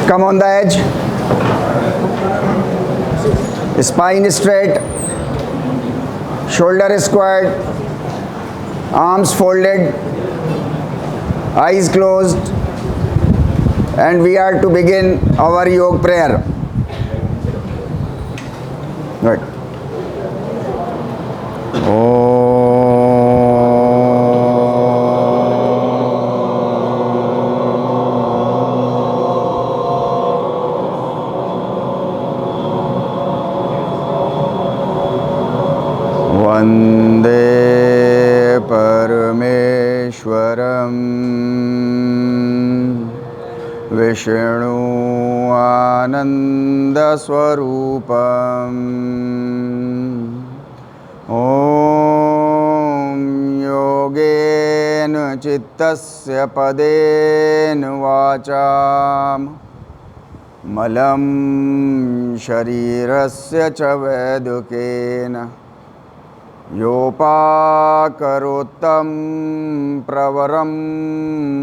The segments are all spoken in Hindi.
Come on the edge. Spine straight. Shoulder squared. Arms folded. Eyes closed. And we are to begin our yoga prayer. Good. वंदे परमेश्वरं विष्णु आनंदस्वरूपम् ॐ योगेन चित्तस्य पदेन वाचां मलं शरीरस्य च वैदुकेन योपाकरोत्तं प्रवरं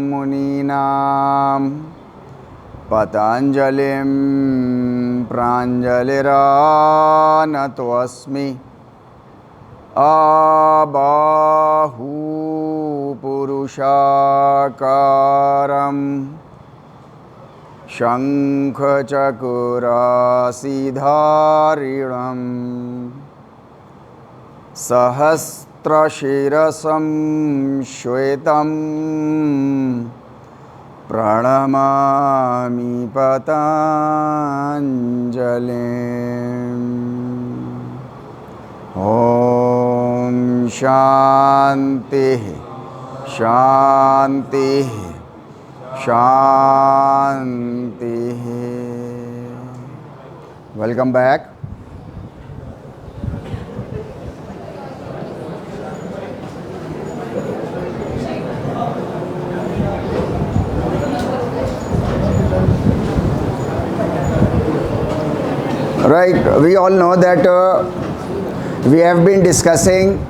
मुनीनां पतञ्जलिं प्राञ्जलिरानतोऽस्मि आबाहु पुरुषाकारं शङ्खचक्रासिधारिणं सहस्रशिरसं श्वेतं प्रणमामि पतञ्जलिम् ॐ शान्तिः शान्तिः शान्तिः। Welcome back. Right, we all know that we have been discussing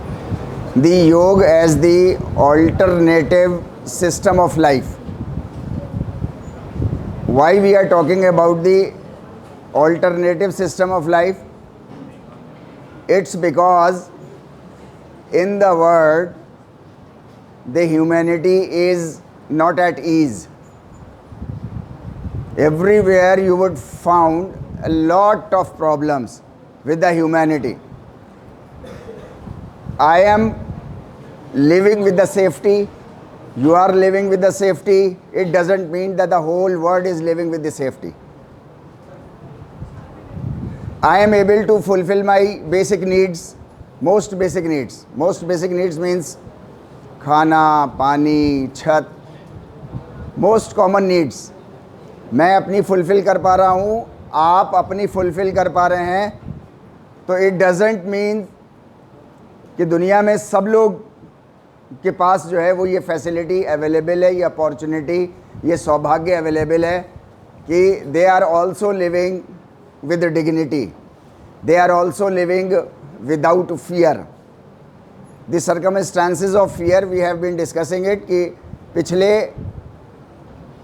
the yoga as the alternative system of life. Why we are talking about the alternative system of life? It's because in the world the humanity is not at ease. Everywhere you would found a lot of problems with the humanity. I am living with the safety, you are living with the safety. It doesn't mean that the whole world is living with the safety. I am able to fulfill my basic needs, most basic needs. Most basic needs means खाना, पानी, छत, most common needs. मैं अपनी फुलफिल कर पा रहा हूँ, आप अपनी फुलफिल कर पा रहे हैं, तो इट डजेंट मीन कि दुनिया में सब लोग के पास जो है वो ये फैसिलिटी अवेलेबल है, ये अपॉर्चुनिटी, ये सौभाग्य अवेलेबल है कि they are also living with dignity, they are also living without fear. The circumstances of fear we have been discussing it कि पिछले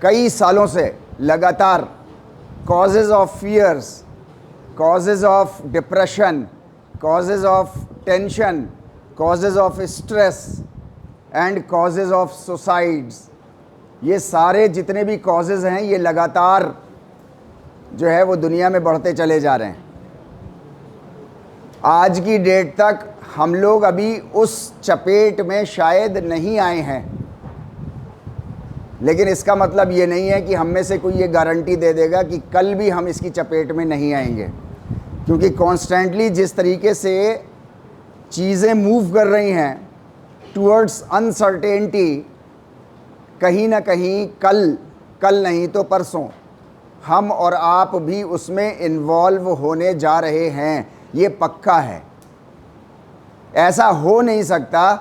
कई सालों से लगातार causes of fears, causes of depression, causes of tension, causes of stress and causes of suicides, ये सारे जितने भी causes हैं ये लगातार जो है वो दुनिया में बढ़ते चले जा रहे हैं। आज की डेट तक हम लोग अभी उस चपेट में शायद नहीं आए हैं, लेकिन इसका मतलब ये नहीं है कि हम में से कोई ये गारंटी दे देगा कि कल भी हम इसकी चपेट में नहीं आएंगे, क्योंकि कॉन्स्टेंटली जिस तरीके से चीज़ें मूव कर रही हैं टूवर्ड्स अनसर्टेनिटी, कहीं ना कहीं कल नहीं तो परसों हम और आप भी उसमें इन्वॉल्व होने जा रहे हैं, ये पक्का है। ऐसा हो नहीं सकता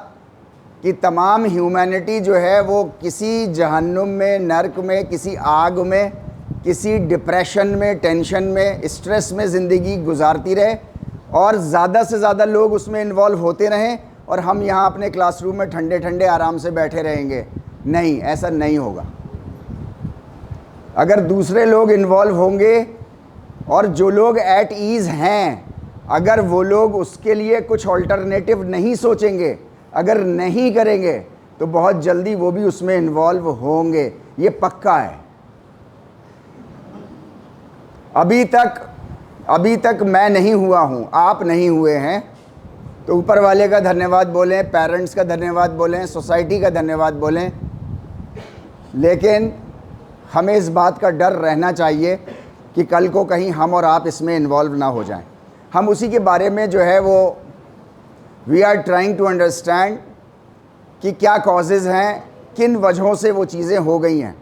कि तमाम ह्यूमैनिटी जो है वो किसी जहन्नुम में, नर्क में, किसी आग में, किसी डिप्रेशन में, टेंशन में, स्ट्रेस में ज़िंदगी गुजारती रहे और ज़्यादा से ज़्यादा लोग उसमें इन्वॉल्व होते रहें और हम यहाँ अपने क्लासरूम में ठंडे ठंडे आराम से बैठे रहेंगे। नहीं, ऐसा नहीं होगा। अगर दूसरे लोग इन्वॉल्व होंगे और जो लोग एट ईज़ हैं, अगर वो लोग उसके लिए कुछ ऑल्टरनेटिव नहीं सोचेंगे, अगर नहीं करेंगे, तो बहुत जल्दी वो भी उसमें इन्वॉल्व होंगे। ये पक्का है। अभी तक मैं नहीं हुआ हूँ, आप नहीं हुए हैं, तो ऊपर वाले का धन्यवाद बोलें, पेरेंट्स का धन्यवाद बोलें, सोसाइटी का धन्यवाद बोलें। लेकिन हमें इस बात का डर रहना चाहिए कि कल को कहीं हम और आप इसमें इन्वॉल्व ना हो जाएं। हम उसी के बारे में जो है वो we are trying to understand कि क्या कॉजेज़ हैं, किन वजहों से वो चीज़ें हो गई हैं।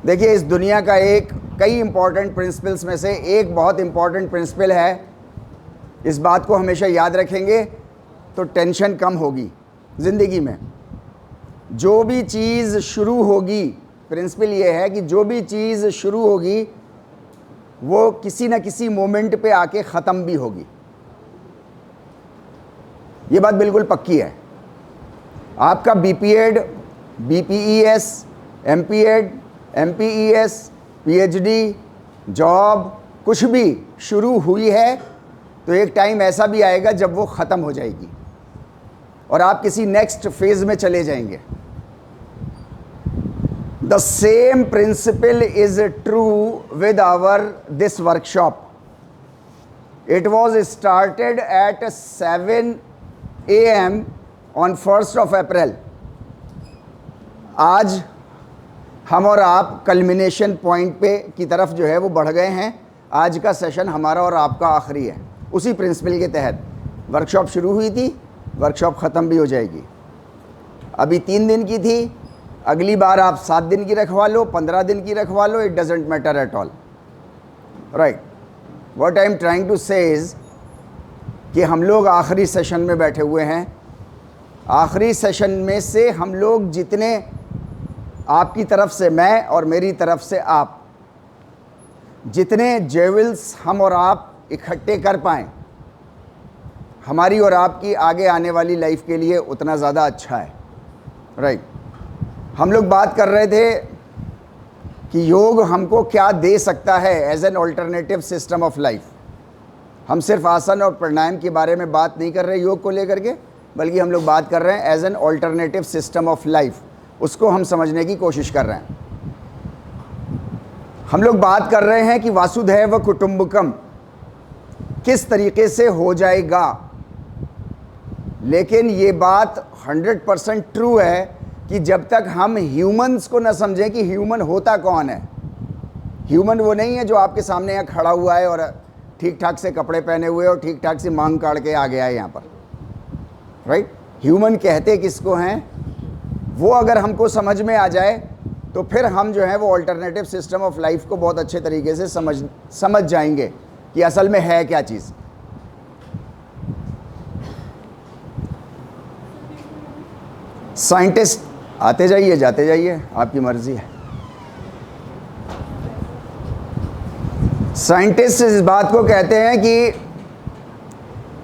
देखिए, इस दुनिया का कई इम्पॉर्टेंट प्रिंसिपल्स में से एक बहुत इम्पॉर्टेंट प्रिंसिपल है। इस बात को हमेशा याद रखेंगे तो टेंशन कम होगी ज़िंदगी में। जो भी चीज़ शुरू होगी, प्रिंसिपल ये है कि जो भी चीज़ शुरू होगी वो किसी न किसी मोमेंट पे आके ख़त्म भी होगी। ये बात बिल्कुल पक्की है। आपका BPEd, BPES, MPEd, एमपीईएस, PhD, job कुछ भी शुरू हुई है तो एक टाइम ऐसा भी आएगा जब वो ख़त्म हो जाएगी और आप किसी नेक्स्ट फेज़ में चले जाएंगे। The same principle is true with this workshop. It was started at 7 AM on 1st of April. आज हम और आप कल्मिनेशन पॉइंट पे की तरफ जो है वो बढ़ गए हैं। आज का सेशन हमारा और आपका आखिरी है। उसी प्रिंसिपल के तहत वर्कशॉप शुरू हुई थी, वर्कशॉप ख़त्म भी हो जाएगी। अभी 3 दिन की थी, अगली बार आप 7 दिन की रखवा लो, 15 दिन की रखवा लो, it doesn't matter at all, right. What I am trying to say is कि हम लोग आखिरी सेशन में बैठे हुए हैं। आखिरी सेशन में से हम लोग जितने, आपकी तरफ से मैं और मेरी तरफ से आप, जितने जेवल्स हम और आप इकट्ठे कर पाएँ, हमारी और आपकी आगे आने वाली लाइफ के लिए उतना ज़्यादा अच्छा है, राइट। हम लोग बात कर रहे थे कि योग हमको क्या दे सकता है as an alternative system of life. हम सिर्फ आसन और प्राणायाम के बारे में बात नहीं कर रहे योग को लेकर के, बल्कि हम लोग बात कर रहे हैं as an alternative system of life. उसको हम समझने की कोशिश कर रहे हैं। हम लोग बात कर रहे हैं कि वासुधैव कुटुंबकम किस तरीके से हो जाएगा। लेकिन ये बात 100% ट्रू है कि जब तक हम ह्यूमंस को न समझें कि ह्यूमन होता कौन है। ह्यूमन वो नहीं है जो आपके सामने यहाँ खड़ा हुआ है और ठीक ठाक से कपड़े पहने हुए और ठीक ठाक से मांग काट के आ गया है यहाँ पर, राइट। ह्यूमन कहते किसको हैं, वो अगर हमको समझ में आ जाए तो फिर हम जो है वो ऑल्टरनेटिव सिस्टम ऑफ लाइफ को बहुत अच्छे तरीके से समझ जाएंगे कि असल में है क्या चीज़। साइंटिस्ट आते जाइए जाते जाइए, आपकी मर्जी है। साइंटिस्ट इस बात को कहते हैं कि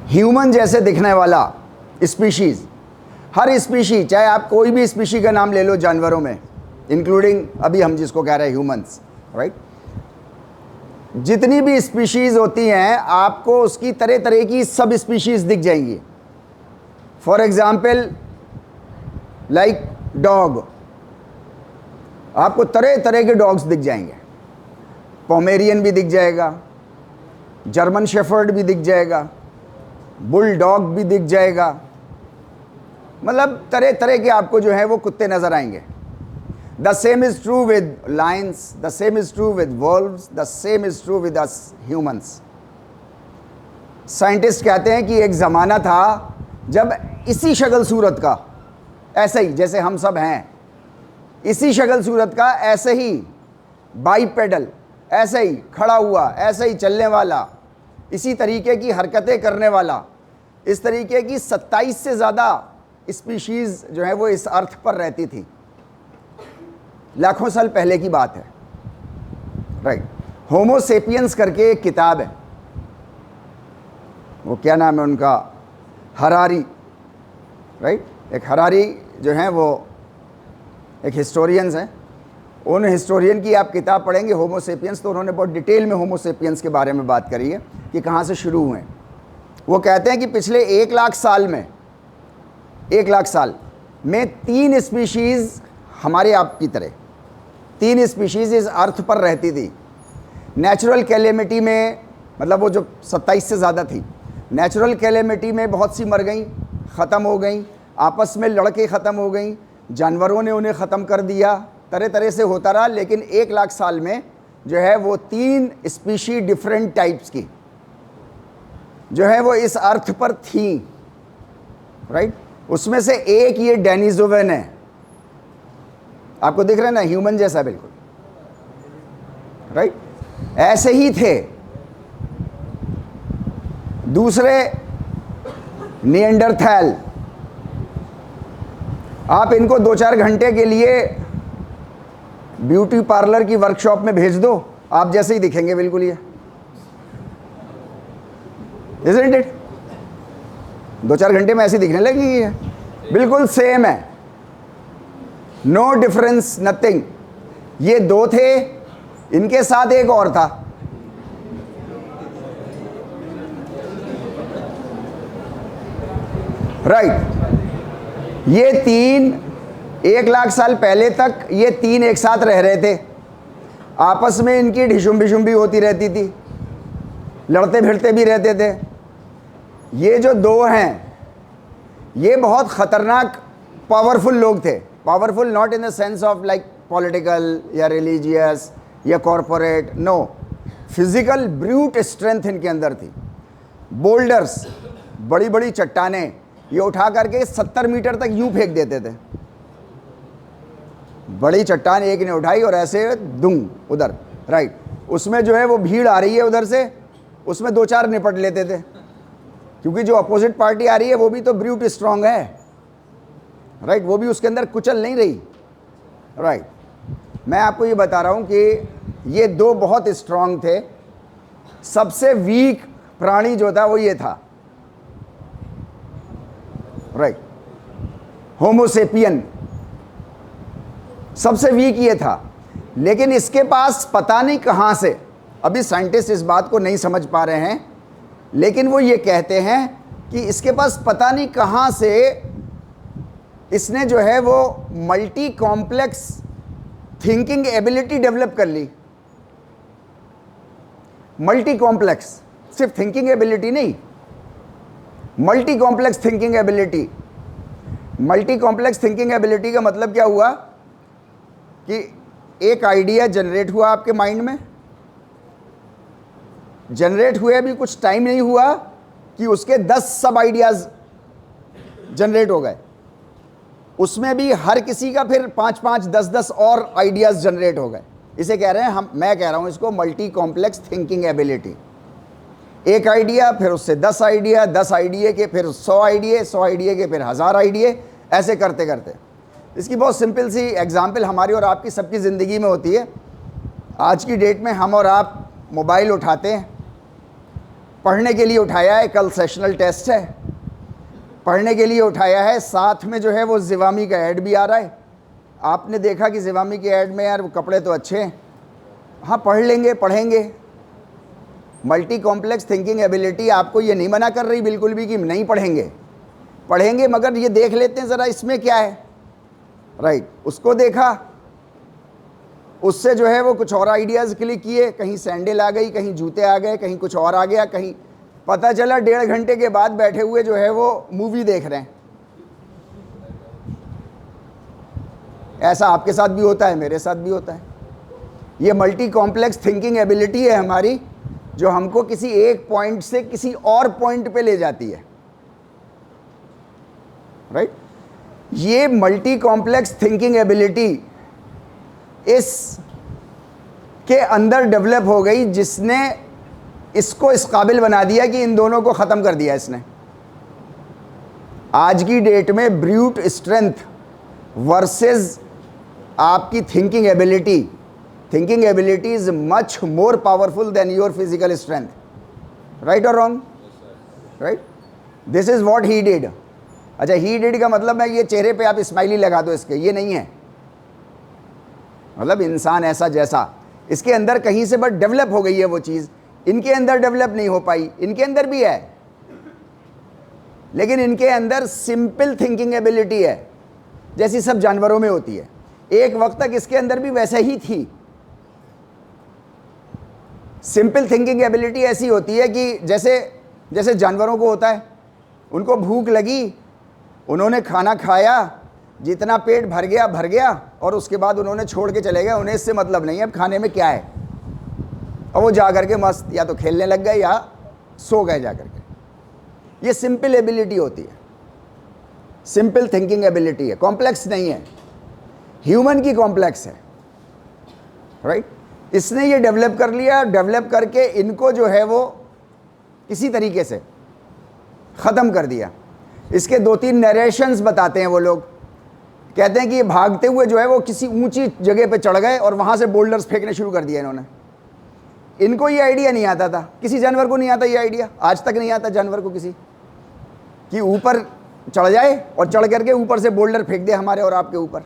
ह्यूमन जैसे दिखने वाला स्पीशीज़, हर स्पीशी, चाहे आप कोई भी स्पीशी का नाम ले लो जानवरों में, इंक्लूडिंग अभी हम जिसको कह रहे हैं ह्यूमंस, राइट। जितनी भी स्पीशीज़ होती हैं आपको उसकी तरह तरह की सब स्पीशीज़ दिख जाएंगी। फॉर एग्ज़ाम्पल लाइक डॉग, आपको तरह तरह के डॉग्स दिख जाएंगे। पोमेरियन भी दिख जाएगा, जर्मन शेफर्ड भी दिख जाएगा, बुल डॉग भी दिख जाएगा, मतलब तरह तरह के आपको जो है वो कुत्ते नज़र आएंगे। The same is true with Lions, the same is true with valves, the same is true with us humans. Scientist कहते हैं कि एक ज़माना था जब इसी शक्ल सूरत का, ऐसे ही जैसे हम सब हैं, इसी शक्ल सूरत का, ऐसे ही बाइपेडल, ऐसे ही खड़ा हुआ, ऐसे ही चलने वाला, इसी तरीके की हरकतें करने वाला, इस तरीके की 27 से ज़्यादा स्पीशीज़ जो है वो इस अर्थ पर रहती थी। लाखों साल पहले की बात है, राइट। होमो सेपियंस करके एक किताब है, वो क्या नाम है उनका, हरारी, राइट। एक हरारी जो हैं वो एक हिस्टोरियंस हैं, उन हिस्टोरियन की आप किताब पढ़ेंगे होमो सेपियंस, तो उन्होंने बहुत डिटेल में होमो सेपियंस के बारे में बात करी है कि कहाँ से शुरू हुए। वो कहते हैं कि पिछले 1 लाख साल में 1 लाख साल में 3 स्पीशीज़ हमारे आप की तरह 3 स्पीशीज़ इस अर्थ पर रहती थी। नेचुरल कैलेमिटी में, मतलब वो जो 27 से ज़्यादा थी, नेचुरल कैलेमिटी में बहुत सी मर गई, ख़त्म हो गई, आपस में लड़के ख़त्म हो गई, जानवरों ने उन्हें ख़त्म कर दिया, तरह तरह से होता रहा। लेकिन 1 लाख साल में जो है वो 3 स्पीशी डिफरेंट टाइप्स की जो है वो इस अर्थ पर थी, राइट। उसमें से एक ये डेनिसोवन है, आपको दिख रहा है ना, ह्यूमन जैसा बिल्कुल, राइट। ऐसे ही थे दूसरे निएंडरथैल। आप इनको 2-4 घंटे के लिए ब्यूटी पार्लर की वर्कशॉप में भेज दो, आप जैसे ही दिखेंगे बिल्कुल ये, isn't it? 2-4 घंटे में ऐसे दिखने लगेगी ये, बिल्कुल सेम है, नो डिफरेंस, नथिंग। ये 2 थे, इनके साथ एक और था, राइट। ये 3 1 लाख साल पहले तक ये 3 एक साथ रह रहे थे, आपस में इनकी ढिशुम भी होती रहती थी, लड़ते भिड़ते भी रहते थे। ये जो 2 हैं ये बहुत ख़तरनाक पावरफुल लोग थे। Powerful not in the sense of like political या रिलीजियस या corporate, no, physical brute strength इनके अंदर थी। बोल्डर्स, बड़ी बड़ी चट्टानें ये उठा करके 70 मीटर तक यूं फेंक देते थे। बड़ी चट्टान एक ने उठाई और ऐसे दुंग उधर, राइट, उसमें जो है वो भीड़ आ रही है उधर से, उसमें 2-4 निपट लेते थे, क्योंकि जो अपोजिट पार्टी आ रही है वो भी तो ब्रूट स्ट्रांग है, राइट, वो भी उसके अंदर कुचल नहीं रही, राइट। मैं आपको ये बता रहा हूँ कि ये 2 बहुत स्ट्रांग थे। सबसे वीक प्राणी जो था वो ये था, राइट, होमोसेपियन, सबसे वीक ये था। लेकिन इसके पास पता नहीं कहाँ से, अभी साइंटिस्ट इस बात को नहीं समझ पा रहे हैं, लेकिन वो ये कहते हैं कि इसके पास पता नहीं कहाँ से इसने जो है वो multi complex thinking ability develop कर ली। मल्टी कॉम्प्लेक्स, सिर्फ थिंकिंग एबिलिटी नहीं, multi complex thinking ability. Multi complex thinking ability का मतलब क्या हुआ कि एक आइडिया जनरेट हुआ आपके माइंड में, जनरेट हुए अभी कुछ टाइम नहीं हुआ कि उसके 10 सब आइडियाज जनरेट हो गए, उसमें भी हर किसी का फिर 5-5, 10-10 और आइडियाज जनरेट हो गए। इसे कह रहे हैं मैं कह रहा हूं इसको मल्टी कॉम्प्लेक्स थिंकिंग एबिलिटी। एक आइडिया, फिर उससे 10 आइडिया, 10 आइडिया के फिर 100 आइडिया, 100 आइडिया के फिर 1000 आइडिया, ऐसे करते करते। इसकी बहुत सिंपल सी एग्जाम्पल हमारी और आपकी सबकी ज़िंदगी में होती है। आज की डेट में हम और आप मोबाइल उठाते हैं, पढ़ने के लिए उठाया है, कल सेशनल टेस्ट है, पढ़ने के लिए उठाया है, साथ में जो है वो ज़िवामी का ऐड भी आ रहा है। आपने देखा कि ज़िवामी के ऐड में यार वो कपड़े तो अच्छे हैं, हाँ पढ़ लेंगे, पढ़ेंगे। मल्टी कॉम्प्लेक्स थिंकिंग एबिलिटी आपको ये नहीं मना कर रही बिल्कुल भी कि नहीं पढ़ेंगे, पढ़ेंगे, मगर ये देख लेते हैं ज़रा इसमें क्या है, राइट। उसको देखा, उससे जो है वो कुछ और आइडियाज़ क्लिक किए, कहीं सैंडल आ गई, कहीं जूते आ गए, कहीं कुछ और आ गया, कहीं पता चला 1.5 घंटे के बाद बैठे हुए जो है वो मूवी देख रहे हैं। ऐसा आपके साथ भी होता है, मेरे साथ भी होता है। ये मल्टी कॉम्प्लेक्स थिंकिंग एबिलिटी है हमारी, जो हमको किसी एक पॉइंट से किसी और पॉइंट पे ले जाती है, राइट। ये मल्टी कॉम्प्लेक्स थिंकिंग एबिलिटी इस के अंदर डेवलप हो गई, जिसने इसको इस काबिल बना दिया कि इन दोनों को ख़त्म कर दिया इसने। आज की डेट में ब्रूट स्ट्रेंथ वर्सेस आपकी thinking ability, thinking ability is much more powerful than your physical strength, right और wrong, right. This is what he did. अच्छा, ही डिड का मतलब है ये चेहरे पे आप स्माइली लगा दो इसके, ये नहीं है, मतलब इंसान ऐसा जैसा, इसके अंदर कहीं से बट डेवलप हो गई है वो चीज़, इनके अंदर डेवलप नहीं हो पाई, इनके अंदर भी है, लेकिन इनके अंदर सिंपल थिंकिंग एबिलिटी है जैसी सब जानवरों में होती है। एक वक्त तक इसके अंदर भी वैसे ही थी। सिंपल थिंकिंग एबिलिटी ऐसी होती है कि जैसे जैसे जानवरों को होता है, उनको भूख लगी, उन्होंने खाना खाया, जितना पेट भर गया और उसके बाद उन्होंने छोड़ के चले गए, उन्हें इससे मतलब नहीं है अब खाने में क्या है, और वो जा करके मस्त या तो खेलने लग गए या सो गए जा करके। ये सिंपल एबिलिटी होती है, सिंपल थिंकिंग एबिलिटी है, कॉम्प्लेक्स नहीं है। ह्यूमन की कॉम्प्लेक्स है, राइट। इसने ये डेवलप कर लिया, डेवलप करके इनको जो है वो किसी तरीके से ख़त्म कर दिया। इसके 2-3 नरेशंस बताते हैं वो लोग, कहते हैं कि ये भागते हुए जो है वो किसी ऊंची जगह पे चढ़ गए और वहाँ से बोल्डर्स फेंकने शुरू कर दिया इन्होंने। इनको ये आइडिया नहीं आता था, किसी जानवर को नहीं आता ये आइडिया, आज तक नहीं आता जानवर को किसी, कि ऊपर चढ़ जाए और चढ़ करके ऊपर से बोल्डर फेंक दे हमारे और आपके ऊपर।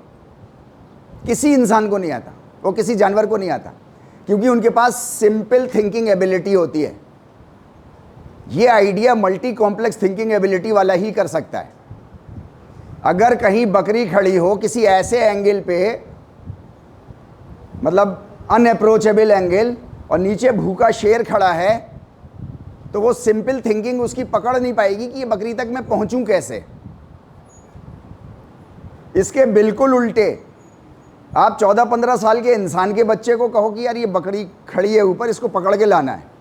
किसी इंसान को नहीं आता, वो किसी जानवर को नहीं आता, क्योंकि उनके पास सिंपल थिंकिंग एबिलिटी होती है। ये idea multi complex thinking ability वाला ही कर सकता है। अगर कहीं बकरी खड़ी हो किसी ऐसे एंगल पे, मतलब अनअप्रोचेबल एंगल, और नीचे भूखा शेर खड़ा है, तो वो सिंपल थिंकिंग उसकी पकड़ नहीं पाएगी कि ये बकरी तक मैं पहुंचूं कैसे। इसके बिल्कुल उल्टे, आप 14-15 साल के इंसान के बच्चे को कहो कि यार ये बकरी खड़ी है ऊपर, इसको पकड़ के लाना है,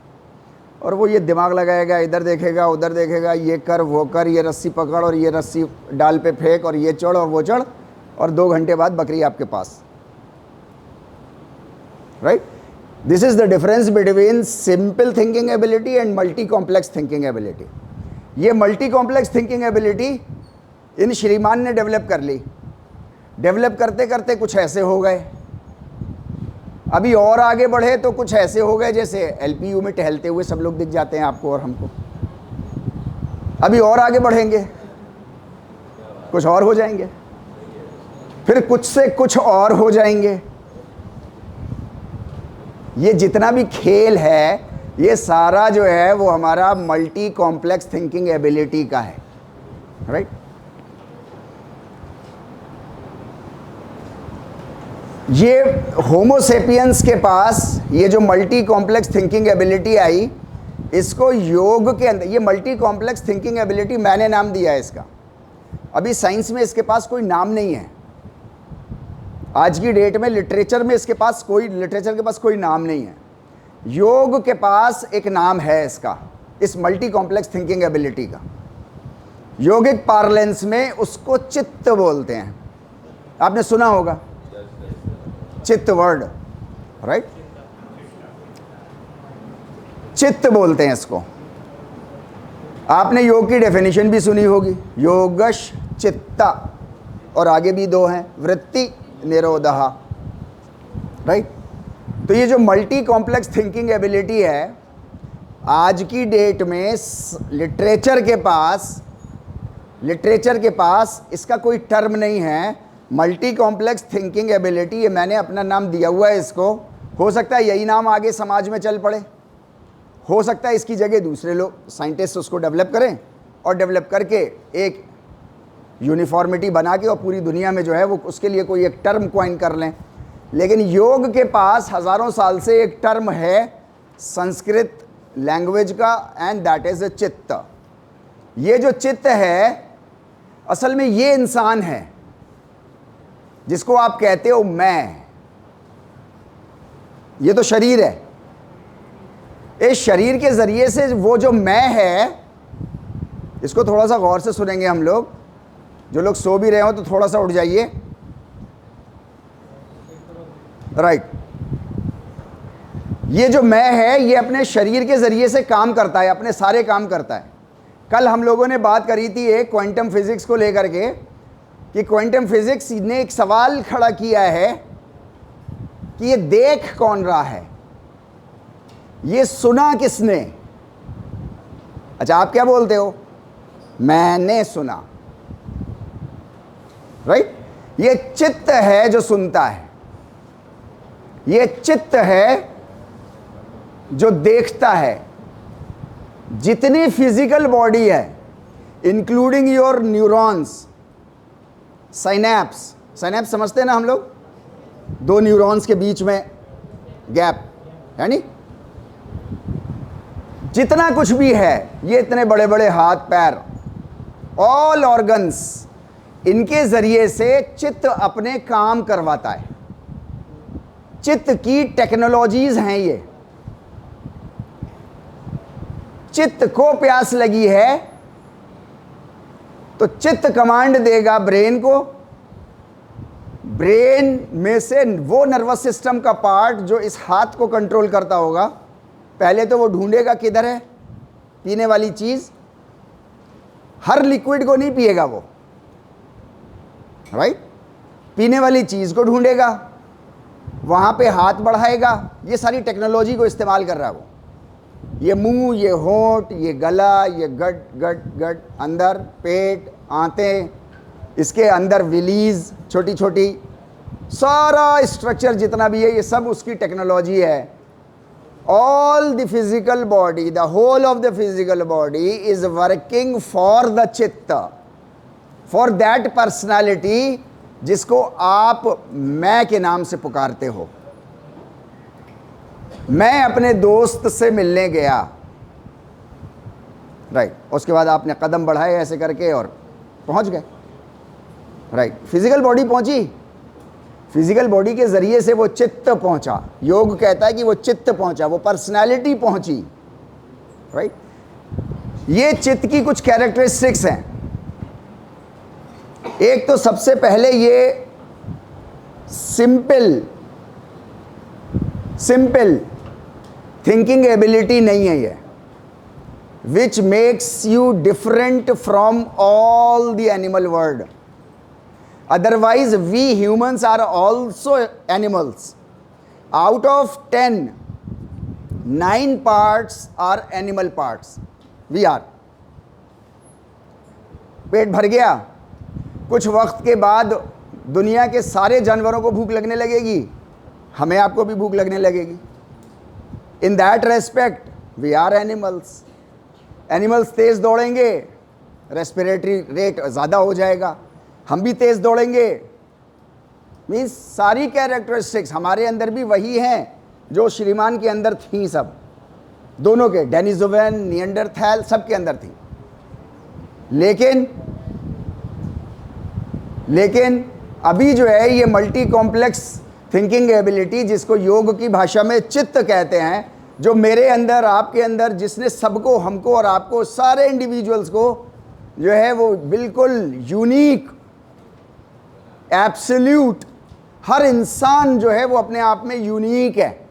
और वो ये दिमाग लगाएगा, इधर देखेगा उधर देखेगा, ये कर वो कर, ये रस्सी पकड़ और ये रस्सी डाल पे फेंक और ये चढ़ और वो चढ़, और 2 घंटे बाद बकरी आपके पास, right. This is the difference between simple thinking ability and multi complex thinking ability. ये मल्टी कॉम्प्लेक्स थिंकिंग एबिलिटी इन श्रीमान ने डेवलप कर ली। डेवलप करते करते कुछ ऐसे हो गए, अभी और आगे बढ़े तो कुछ ऐसे हो गए जैसे एलपीयू में टहलते हुए सब लोग दिख जाते हैं आपको और हमको। अभी और आगे बढ़ेंगे, कुछ और हो जाएंगे, फिर कुछ से कुछ और हो जाएंगे। ये जितना भी खेल है, ये सारा जो है वो हमारा मल्टी कॉम्प्लेक्स थिंकिंग एबिलिटी का है, राइट। ये होमोसेपियंस के पास ये जो मल्टी कॉम्प्लेक्स थिंकिंग एबिलिटी आई, इसको योग के अंदर, ये मल्टी कॉम्प्लेक्स थिंकिंग एबिलिटी मैंने नाम दिया है इसका। अभी साइंस में इसके पास कोई नाम नहीं है, आज की डेट में लिटरेचर में इसके पास कोई, लिटरेचर के पास कोई नाम नहीं है। योग के पास एक नाम है इसका, इस मल्टी कॉम्प्लेक्स थिंकिंग एबिलिटी का। योगिक पार्लेंस में उसको चित्त बोलते हैं, आपने सुना होगा चित्त वर्ड, राइट। चित्त बोलते हैं इसको। आपने योग की डेफिनेशन भी सुनी होगी, योगश चित्ता, और आगे भी 2 हैं, वृत्ति निरोधः, राइट। तो ये जो मल्टी कॉम्प्लेक्स थिंकिंग एबिलिटी है, आज की डेट में लिटरेचर के पास इसका कोई टर्म नहीं है। मल्टी कॉम्प्लेक्स थिंकिंग एबिलिटी, ये मैंने अपना नाम दिया हुआ है इसको। हो सकता है यही नाम आगे समाज में चल पड़े, हो सकता है इसकी जगह दूसरे लोग साइंटिस्ट उसको डेवलप करें और डेवलप करके एक यूनिफॉर्मिटी बना के और पूरी दुनिया में जो है वो उसके लिए कोई एक टर्म कॉइन कर लें। लेकिन योग के पास हज़ारों साल से एक टर्म है संस्कृत लैंग्वेज का, एंड दैट इज़ अ चित्त। ये जो चित्त है असल में ये इंसान है जिसको आप कहते हो मैं। ये तो शरीर है, इस शरीर के ज़रिए से वो जो मैं है, इसको थोड़ा सा गौर से सुनेंगे हम लोग। जो लोग सो भी रहे हो तो थोड़ा सा उठ जाइए, राइट। ये जो मैं है ये अपने शरीर के ज़रिए से काम करता है, अपने सारे काम करता है। कल हम लोगों ने बात करी थी एक क्वांटम फिजिक्स को लेकर के, कि क्वांटम फिजिक्स ने एक सवाल खड़ा किया है कि ये देख कौन रहा है, ये सुना किसने। अच्छा, आप क्या बोलते हो? मैंने सुना, राइट। ये चित्त है जो सुनता है। ये चित्त है जो देखता है। जितनी फिजिकल बॉडी है including your neurons, synapse, synapse समझते हैं ना हम लोग, दो न्यूरॉन्स के बीच में गैप है नी, जितना कुछ भी है, ये इतने बड़े बड़े हाथ पैर, ऑल ऑर्गन्स, इनके जरिए से चित्त अपने काम करवाता है। चित्त की टेक्नोलॉजीज हैं ये। चित्त को प्यास लगी है तो चित्त कमांड देगा ब्रेन को। ब्रेन में से वो नर्वस सिस्टम का पार्ट जो इस हाथ को कंट्रोल करता होगा, पहले तो वो ढूंढेगा किधर है पीने वाली चीज। हर लिक्विड को नहीं पिएगा वो, राइट? पीने वाली चीज को ढूंढेगा, वहां पे हाथ बढ़ाएगा। ये सारी टेक्नोलॉजी को इस्तेमाल कर रहा है वो। ये मुंह, ये होंठ, ये गला, ये गट गट गट, अंदर पेट, आंतें, इसके अंदर विलीज छोटी छोटी, सारा स्ट्रक्चर जितना भी है ये सब उसकी टेक्नोलॉजी है। All the physical body, the whole of the physical body is working for the चित्त, फॉर दैट पर्सनालिटी जिसको आप मैं के नाम से पुकारते हो। मैं अपने दोस्त से मिलने गया, राइट, उसके बाद आपने कदम बढ़ाए ऐसे करके और पहुंच गए, राइट। फिजिकल बॉडी पहुंची, फिजिकल बॉडी के जरिए से वो चित्त पहुंचा। योग कहता है कि वो चित्त पहुंचा, वो पर्सनैलिटी पहुंची, राइट। ये चित्त की कुछ कैरेक्टरिस्टिक्स हैं। एक तो सबसे पहले ये सिंपल थिंकिंग एबिलिटी नहीं है ये, which makes you different from all the animal world. Otherwise, we humans are also animals. Out of 10, 9 parts are animal parts. We are. पेट भर गया, कुछ वक्त के बाद दुनिया के सारे जानवरों को भूख लगने लगेगी, हमें आपको भी भूख लगने लगेगी। In that respect, we are animals. Animals तेज दौड़ेंगे, रेस्पिरेटरी रेट ज़्यादा हो जाएगा, हम भी तेज दौड़ेंगे। मीन्स सारी कैरेक्टरिस्टिक्स हमारे अंदर भी वही हैं जो श्रीमान के अंदर थी, सब दोनों के, डेनिसोवन, निएंडरथैल, सब के अंदर थी। लेकिन अभी जो है ये मल्टी कॉम्प्लेक्स थिंकिंग एबिलिटी, जिसको योग की भाषा में चित्त कहते हैं, जो मेरे अंदर, आपके अंदर, जिसने सबको, हमको और आपको, सारे इंडिविजुअल्स को जो है वो बिल्कुल यूनिक, एब्सोल्यूट, हर इंसान जो है वो अपने आप में यूनिक है।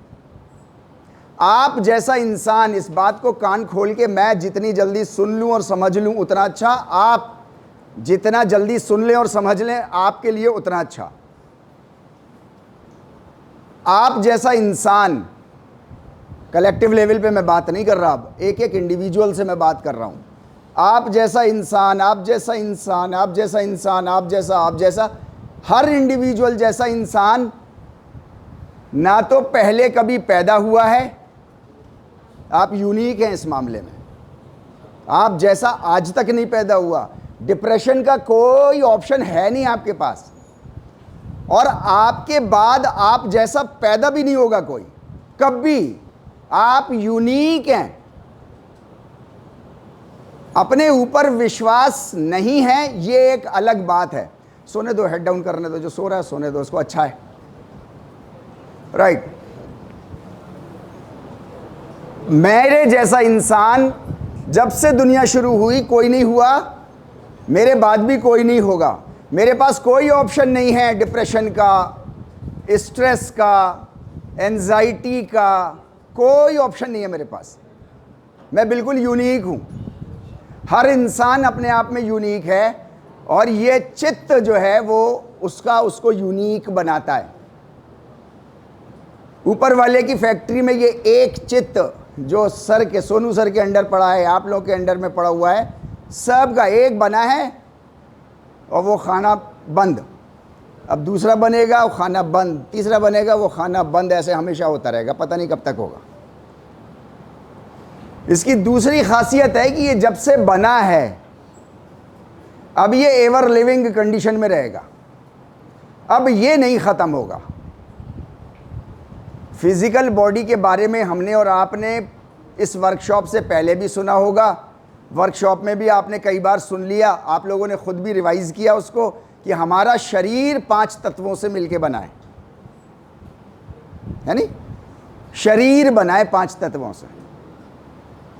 आप जैसा इंसान, इस बात को कान खोल के मैं जितनी जल्दी सुन लूं और समझ लूं उतना अच्छा, आप जितना जल्दी सुन लें और समझ लें आपके लिए उतना अच्छा। आप जैसा इंसान, कलेक्टिव लेवल पे मैं बात नहीं कर रहा, अब एक एक इंडिविजुअल से मैं बात कर रहा हूं। आप जैसा इंसान, आप जैसा इंसान, आप जैसा इंसान, आप जैसा, हर इंडिविजुअल जैसा इंसान ना तो पहले कभी पैदा हुआ है, आप यूनिक हैं इस मामले में। आप जैसा आज तक नहीं पैदा हुआ, डिप्रेशन का कोई ऑप्शन है नहीं आपके पास, और आपके बाद आप जैसा पैदा भी नहीं होगा कोई कभी। आप यूनिक हैं। अपने ऊपर विश्वास नहीं है, ये एक अलग बात है। सोने दो, हेड डाउन करने दो, जो सो रहा है सोने दो, उसको अच्छा है, राइट। मेरे जैसा इंसान जब से दुनिया शुरू हुई कोई नहीं हुआ, मेरे बाद भी कोई नहीं होगा। मेरे पास कोई ऑप्शन नहीं है डिप्रेशन का, स्ट्रेस का, एंजाइटी का, कोई ऑप्शन नहीं है मेरे पास। मैं बिल्कुल यूनिक हूं। हर इंसान अपने आप में यूनिक है, और ये चित्त जो है वो उसको यूनिक बनाता है। ऊपर वाले की फैक्ट्री में ये एक चित्त जो सर के, सोनू सर के अंडर पड़ा है, आप लोगों के अंडर में पड़ा हुआ है, सब का एक बना है, और वो खाना बंद। अब दूसरा बनेगा वो खाना बंद, तीसरा बनेगा वो खाना बंद, ऐसे हमेशा होता रहेगा, पता नहीं कब तक होगा। इसकी दूसरी खासियत है कि ये जब से बना है अब ये एवर लिविंग कंडीशन में रहेगा, अब ये नहीं ख़त्म होगा। फिज़िकल बॉडी के बारे में हमने और आपने इस वर्कशॉप से पहले भी सुना होगा, वर्कशॉप में भी आपने कई बार सुन लिया, आप लोगों ने खुद भी रिवाइज़ किया उसको कि हमारा शरीर 5 तत्वों से मिलके बना है, यानी शरीर बना है 5 तत्वों से।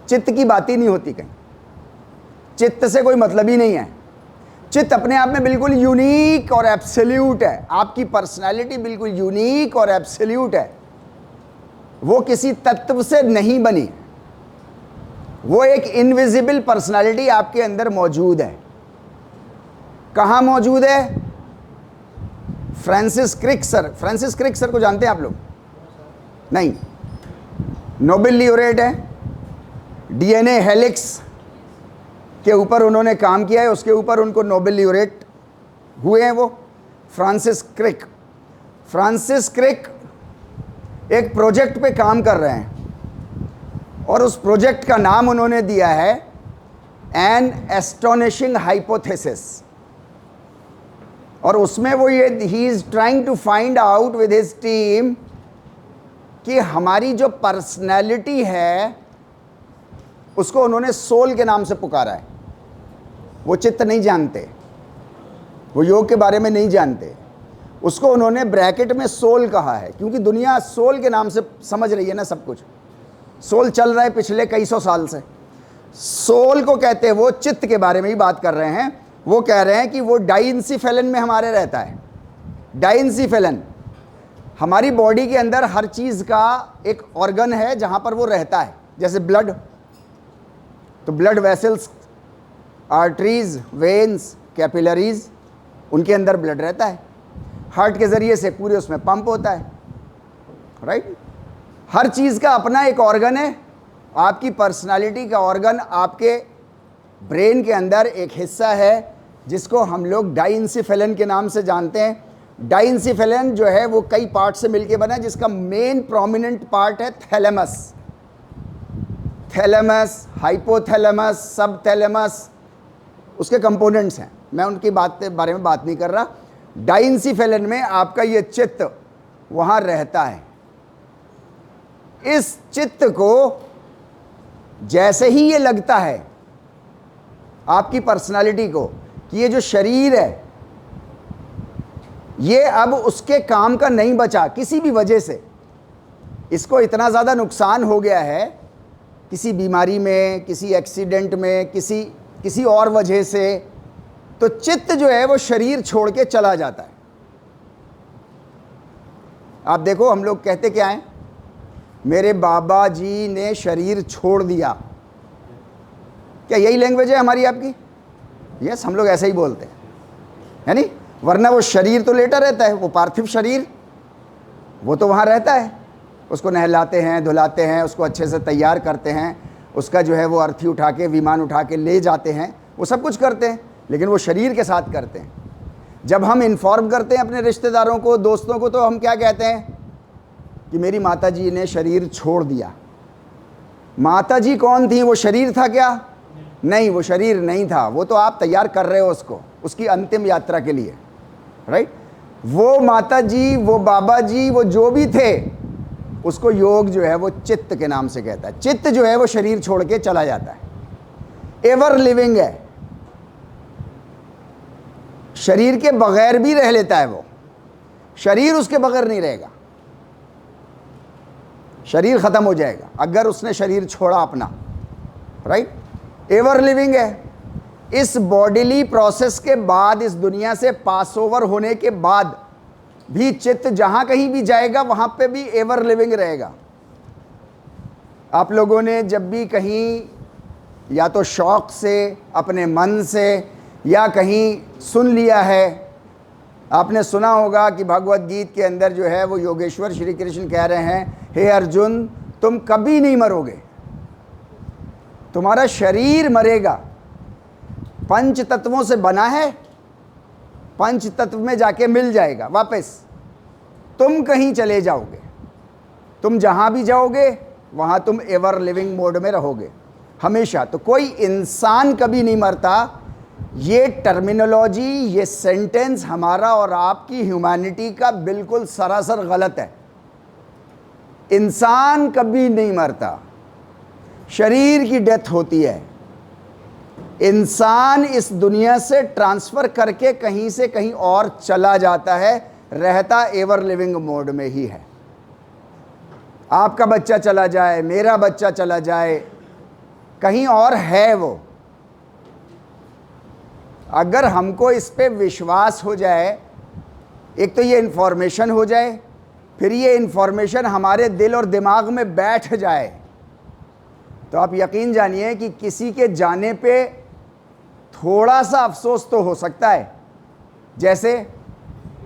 चित्त की बात ही नहीं होती कहीं, चित्त से कोई मतलब ही नहीं है। चित्त अपने आप में बिल्कुल यूनिक और एब्सोल्यूट है, आपकी पर्सनालिटी बिल्कुल यूनिक और एब्सोल्यूट है, वो किसी तत्व से नहीं बनी, वो एक इनविजिबल पर्सनालिटी आपके अंदर मौजूद है। कहाँ मौजूद है? फ्रांसिस क्रिक सर को जानते हैं आप लोग? नहीं, नोबेल लियोरेट है, डीएनए हेलिक्स के ऊपर उन्होंने काम किया है, उसके ऊपर उनको नोबेल लियोरेट हुए हैं वो फ्रांसिस क्रिक एक प्रोजेक्ट पे काम कर रहे हैं और उस प्रोजेक्ट का नाम उन्होंने दिया है एन एस्टोनिशिंग हाइपोथेसिस। और उसमें वो ये he is trying to find out with his team कि हमारी जो पर्सनैलिटी है उसको उन्होंने सोल के नाम से पुकारा है। वो चित्त नहीं जानते, वो योग के बारे में नहीं जानते, उसको उन्होंने ब्रैकेट में सोल कहा है, क्योंकि दुनिया सोल के नाम से समझ रही है ना सब कुछ। सोल चल रहा है पिछले कई सौ साल से, सोल को कहते हैं, वो चित्त के बारे में ही बात कर रहे हैं। वो कह रहे हैं कि वो डाइंसिफेलन में हमारे रहता है। डाइंसिफेलन हमारी बॉडी के अंदर हर चीज़ का एक ऑर्गन है जहाँ पर वो रहता है, जैसे ब्लड, तो blood vessels, arteries, veins, capillaries, उनके अंदर ब्लड रहता है, हार्ट के ज़रिए से पूरे उसमें पंप होता है, राइट। हर चीज़ का अपना एक ऑर्गन है। आपकी पर्सनालिटी का ऑर्गन आपके ब्रेन के अंदर एक हिस्सा है जिसको हम लोग डाइंसिफेलन के नाम से जानते हैं। डाइंसिफेलन जो है वो कई पार्ट से मिलके बना है, जिसका मेन प्रोमिनेंट पार्ट है थैलेमस, हाइपोथैलेमस, सबथैलेमस, उसके कंपोनेंट्स हैं। मैं उनकी बारे में बात नहीं कर रहा। डाइंसिफेलन में आपका ये चित्त वहाँ रहता है। इस चित्त को जैसे ही ये लगता है आपकी पर्सनालिटी को कि ये जो शरीर है ये अब उसके काम का नहीं बचा, किसी भी वजह से इसको इतना ज़्यादा नुकसान हो गया है, किसी बीमारी में, किसी एक्सीडेंट में, किसी और वजह से, तो चित्त जो है वो शरीर छोड़ के चला जाता है। आप देखो, हम लोग कहते क्या हैं, मेरे बाबा जी ने शरीर छोड़ दिया। क्या यही लैंग्वेज है हमारी आपकी? यस, हम लोग ऐसे ही बोलते हैं, है नहीं? वरना वो शरीर तो लेटा रहता है, वो पार्थिव शरीर वो तो वहाँ रहता है, उसको नहलाते हैं, धुलाते हैं, उसको अच्छे से तैयार करते हैं, उसका जो है वो अर्थी उठा के, विमान उठा के ले जाते हैं, वो सब कुछ करते हैं, लेकिन वो शरीर के साथ करते हैं। जब हम इन्फॉर्म करते हैं अपने रिश्तेदारों को, दोस्तों को, तो हम क्या कहते हैं कि मेरी माताजी ने शरीर छोड़ दिया। माताजी कौन थी? वो शरीर था क्या? नहीं, वो शरीर नहीं था, वो तो आप तैयार कर रहे हो उसको, उसकी अंतिम यात्रा के लिए, राइट। वो माताजी, वो बाबा जी, वो जो भी थे, उसको योग जो है वो चित्त के नाम से कहता है। चित्त जो है वो शरीर छोड़ के चला जाता है, एवर लिविंग है, शरीर के बगैर भी रह लेता है वो, शरीर उसके बगैर नहीं रहेगा। शरीर ख़त्म हो जाएगा अगर उसने शरीर छोड़ा अपना, राइट। एवर लिविंग है। इस बॉडीली प्रोसेस के बाद, इस दुनिया से पास ओवर होने के बाद भी चित्त जहाँ कहीं भी जाएगा वहाँ पे भी एवर लिविंग रहेगा। आप लोगों ने जब भी कहीं या तो शौक़ से, अपने मन से, या कहीं सुन लिया है, आपने सुना होगा कि भगवत गीता के अंदर जो है वो योगेश्वर श्री कृष्ण कह रहे हैं, हे अर्जुन, तुम कभी नहीं मरोगे, तुम्हारा शरीर मरेगा। पंच तत्वों से बना है, पंच तत्व में जाके मिल जाएगा वापस। तुम कहीं चले जाओगे, तुम जहां भी जाओगे वहां तुम एवर लिविंग मोड में रहोगे हमेशा। तो कोई इंसान कभी नहीं मरता। ये टर्मिनोलॉजी, ये सेंटेंस हमारा और आपकी ह्यूमैनिटी का बिल्कुल सरासर गलत है। इंसान कभी नहीं मरता, शरीर की डेथ होती है। इंसान इस दुनिया से ट्रांसफर करके कहीं से कहीं और चला जाता है, रहता एवर लिविंग मोड में ही है। आपका बच्चा चला जाए, मेरा बच्चा चला जाए, कहीं और है वो। अगर हमको इस पे विश्वास हो जाए, एक तो ये इन्फॉर्मेशन हो जाए, फिर ये इन्फॉर्मेशन हमारे दिल और दिमाग में बैठ जाए, तो आप यकीन जानिए कि किसी के जाने पे थोड़ा सा अफसोस तो हो सकता है। जैसे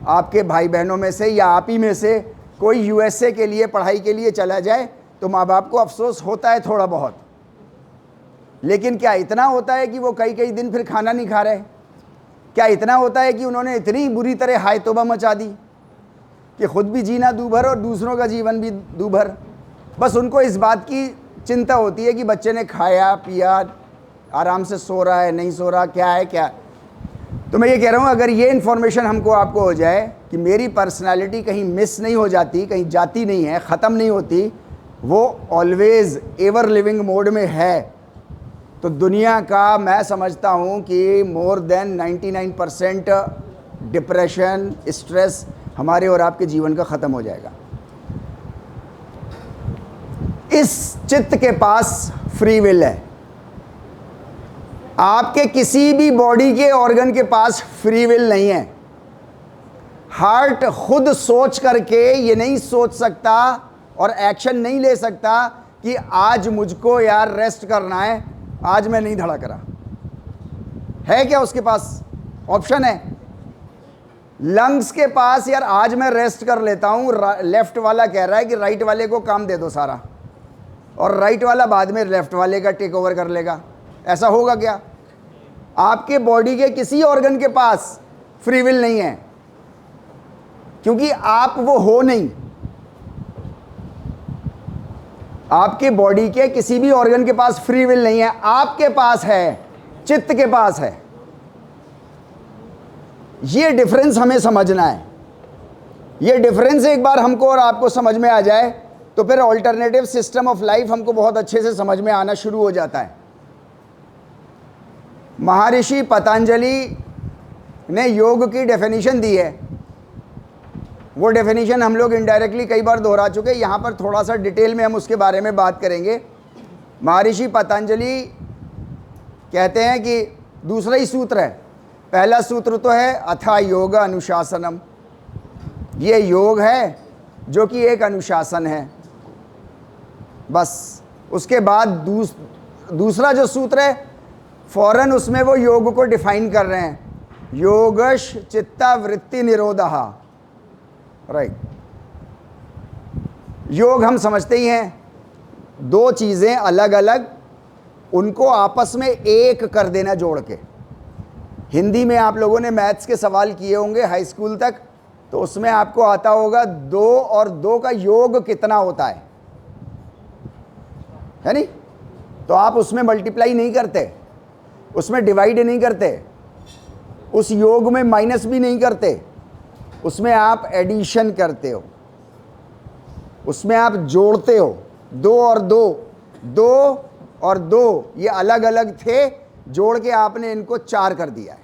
आपके भाई बहनों में से या आप ही में से कोई यूएसए के लिए पढ़ाई के लिए चला जाए तो माँ बाप को अफसोस होता है थोड़ा बहुत, लेकिन क्या इतना होता है कि वो कई कई दिन फिर खाना नहीं खा रहे? क्या इतना होता है कि उन्होंने इतनी बुरी तरह हाय तौबा मचा दी कि खुद भी जीना दूभर और दूसरों का जीवन भी दूभर? बस उनको इस बात की चिंता होती है कि बच्चे ने खाया पिया, आराम से सो रहा है नहीं सो रहा, क्या है क्या। तो मैं ये कह रहा हूँ, अगर ये इन्फॉर्मेशन हमको आपको हो जाए कि मेरी पर्सनालिटी कहीं मिस नहीं हो जाती, कहीं जाती नहीं है, ख़त्म नहीं होती, वो ऑलवेज़ एवर लिविंग मोड में है, तो दुनिया का मैं समझता हूँ कि मोर देन 99% डिप्रेशन, स्ट्रेस हमारे और आपके जीवन का ख़त्म हो जाएगा। इस चित्त के पास फ्री विल है। आपके किसी भी बॉडी के ऑर्गन के पास फ्री विल नहीं है। हार्ट खुद सोच करके ये नहीं सोच सकता और एक्शन नहीं ले सकता कि आज मुझको यार रेस्ट करना है, आज मैं नहीं धड़क रहा। है क्या उसके पास ऑप्शन? है। लंग्स के पास यार आज मैं रेस्ट कर लेता हूं, लेफ्ट वाला कह रहा है कि राइट वाले को काम दे दो सारा, और राइट वाला बाद में लेफ्ट वाले का टेक ओवर कर लेगा। ऐसा होगा क्या? आपके बॉडी के किसी ऑर्गन के पास फ्री विल नहीं है, क्योंकि आप वो हो नहीं। आपके बॉडी के किसी भी ऑर्गन के पास फ्री विल नहीं है, आपके पास है, चित्त के पास है। ये डिफरेंस हमें समझना है। ये डिफरेंस एक बार हमको और आपको समझ में आ जाए तो फिर ऑल्टरनेटिव सिस्टम ऑफ लाइफ हमको बहुत अच्छे से समझ में आना शुरू हो जाता है। महर्षि पतंजलि ने योग की डेफिनेशन दी है। वो डेफिनेशन हम लोग इनडायरेक्टली कई बार दोहरा चुके, यहाँ पर थोड़ा सा डिटेल में हम उसके बारे में बात करेंगे। महर्षि पतंजलि कहते हैं कि दूसरा ही सूत्र है, पहला सूत्र तो है अथा योग अनुशासनम, ये योग है जो कि एक अनुशासन है। बस उसके बाद दूसरा जो सूत्र है, फौरन उसमें वो योग को डिफाइन कर रहे हैं, योगश चित्ता वृत्ति निरोधः। राइट। योग हम समझते ही हैं, दो चीज़ें अलग अलग, उनको आपस में एक कर देना जोड़ के। हिंदी में आप लोगों ने मैथ्स के सवाल किए होंगे हाई स्कूल तक, तो उसमें आपको आता होगा 2 और 2 का योग कितना होता है नहीं? तो आप उसमें मल्टीप्लाई नहीं करते, उसमें डिवाइड नहीं करते, उस योग में माइनस भी नहीं करते, उसमें आप एडिशन करते हो, उसमें आप जोड़ते हो। 2 और 2, 2 और 2 ये अलग अलग थे, जोड़ के आपने इनको 4 कर दिया है।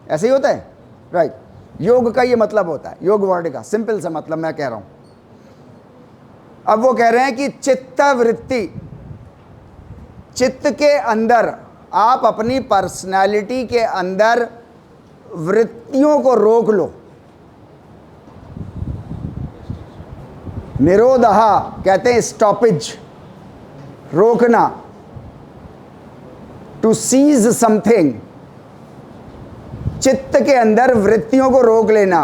ऐसे ही होता है, राइट। योग का ये मतलब होता है, योग वर्ड का सिंपल सा मतलब मैं कह रहा हूं। अब वो कह रहे हैं कि चित्त वृत्ति, चित्त के अंदर आप अपनी पर्सनालिटी के अंदर वृत्तियों को रोक लो। निरोधः कहते हैं स्टॉपेज, रोकना, टू सीज समथिंग। चित्त के अंदर वृत्तियों को रोक लेना।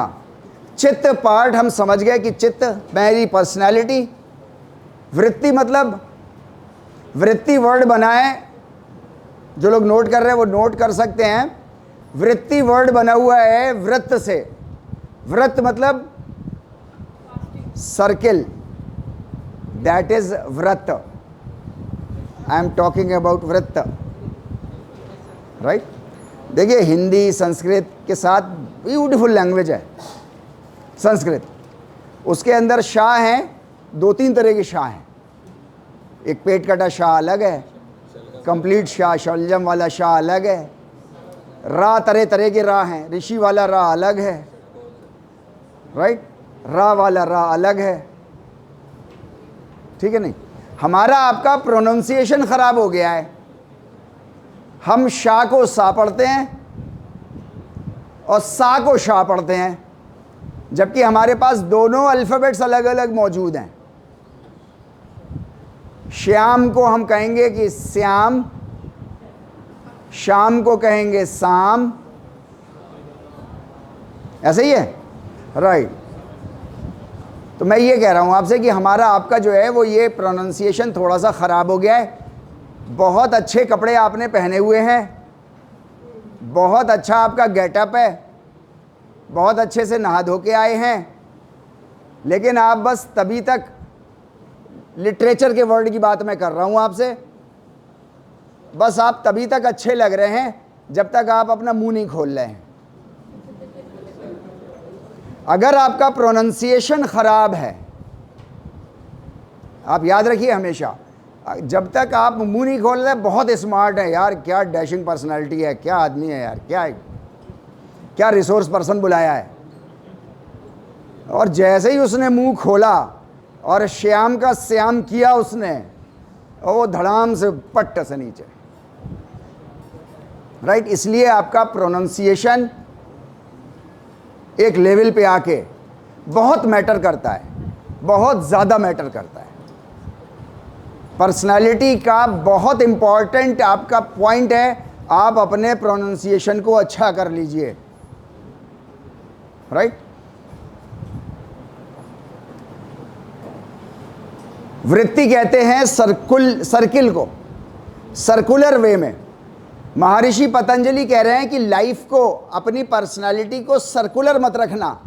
चित्त पार्ट हम समझ गए कि चित्त मेरी पर्सनैलिटी, वृत्ति मतलब, वृत्ति वर्ड बनाए, जो लोग नोट कर रहे हैं वो नोट कर सकते हैं। वृत्ति वर्ड बना हुआ है वृत्त से। वृत्त मतलब सर्किल, दैट इज वृत्त। आई एम टॉकिंग अबाउट वृत्त, राइट। देखिए हिंदी संस्कृत के साथ ब्यूटीफुल लैंग्वेज है संस्कृत। उसके अंदर शाह हैं, 2-3 तरह के शाह हैं। एक पेट कटा शाह अलग है, कंप्लीट शाह शलजम वाला शाह अलग है, रा तरह तरह के रा हैं, ऋषि वाला रा अलग है, राइट, रा वाला रा अलग है, ठीक है नहीं। हमारा आपका प्रोनाउंसिएशन खराब हो गया है। हम शाह को सा पढ़ते हैं और सा को शाह पढ़ते हैं, जबकि हमारे पास दोनों अल्फ़ाबेट्स अलग अलग मौजूद हैं। श्याम को हम कहेंगे कि श्याम, शाम को कहेंगे शाम, ऐसे ही है, राइट। तो मैं ये कह रहा हूं आपसे कि हमारा आपका जो है वो ये प्रोनाउंसिएशन थोड़ा सा ख़राब हो गया है। बहुत अच्छे कपड़े आपने पहने हुए हैं, बहुत अच्छा आपका गेटअप है, बहुत अच्छे से नहा धो के आए हैं, लेकिन आप बस तभी तक, लिटरेचर के वर्ड की बात मैं कर रहा हूं आपसे, बस आप तभी तक अच्छे लग रहे हैं जब तक आप अपना मुंह नहीं खोल रहे हैं। अगर आपका प्रोनाउंसिएशन खराब है, आप याद रखिए हमेशा, जब तक आप मुंह नहीं खोल रहे, बहुत स्मार्ट है यार, क्या डैशिंग पर्सनालिटी है, क्या आदमी है यार, क्या रिसोर्स पर्सन बुलाया है। और जैसे ही उसने मुंह खोला और श्याम का श्याम किया उसने, और वो धड़ाम से पट्ट से नीचे, राइट। इसलिए आपका प्रोनाउंसिएशन एक लेवल पे आके बहुत मैटर करता है, बहुत ज़्यादा मैटर करता है। पर्सनालिटी का बहुत इंपॉर्टेंट आपका पॉइंट है, आप अपने प्रोनाउंसिएशन को अच्छा कर लीजिए, राइट। वृत्ति कहते हैं सर्किल को, सर्कुलर वे में। महर्षि पतंजलि कह रहे हैं कि लाइफ को, अपनी पर्सनालिटी को सर्कुलर मत रखना।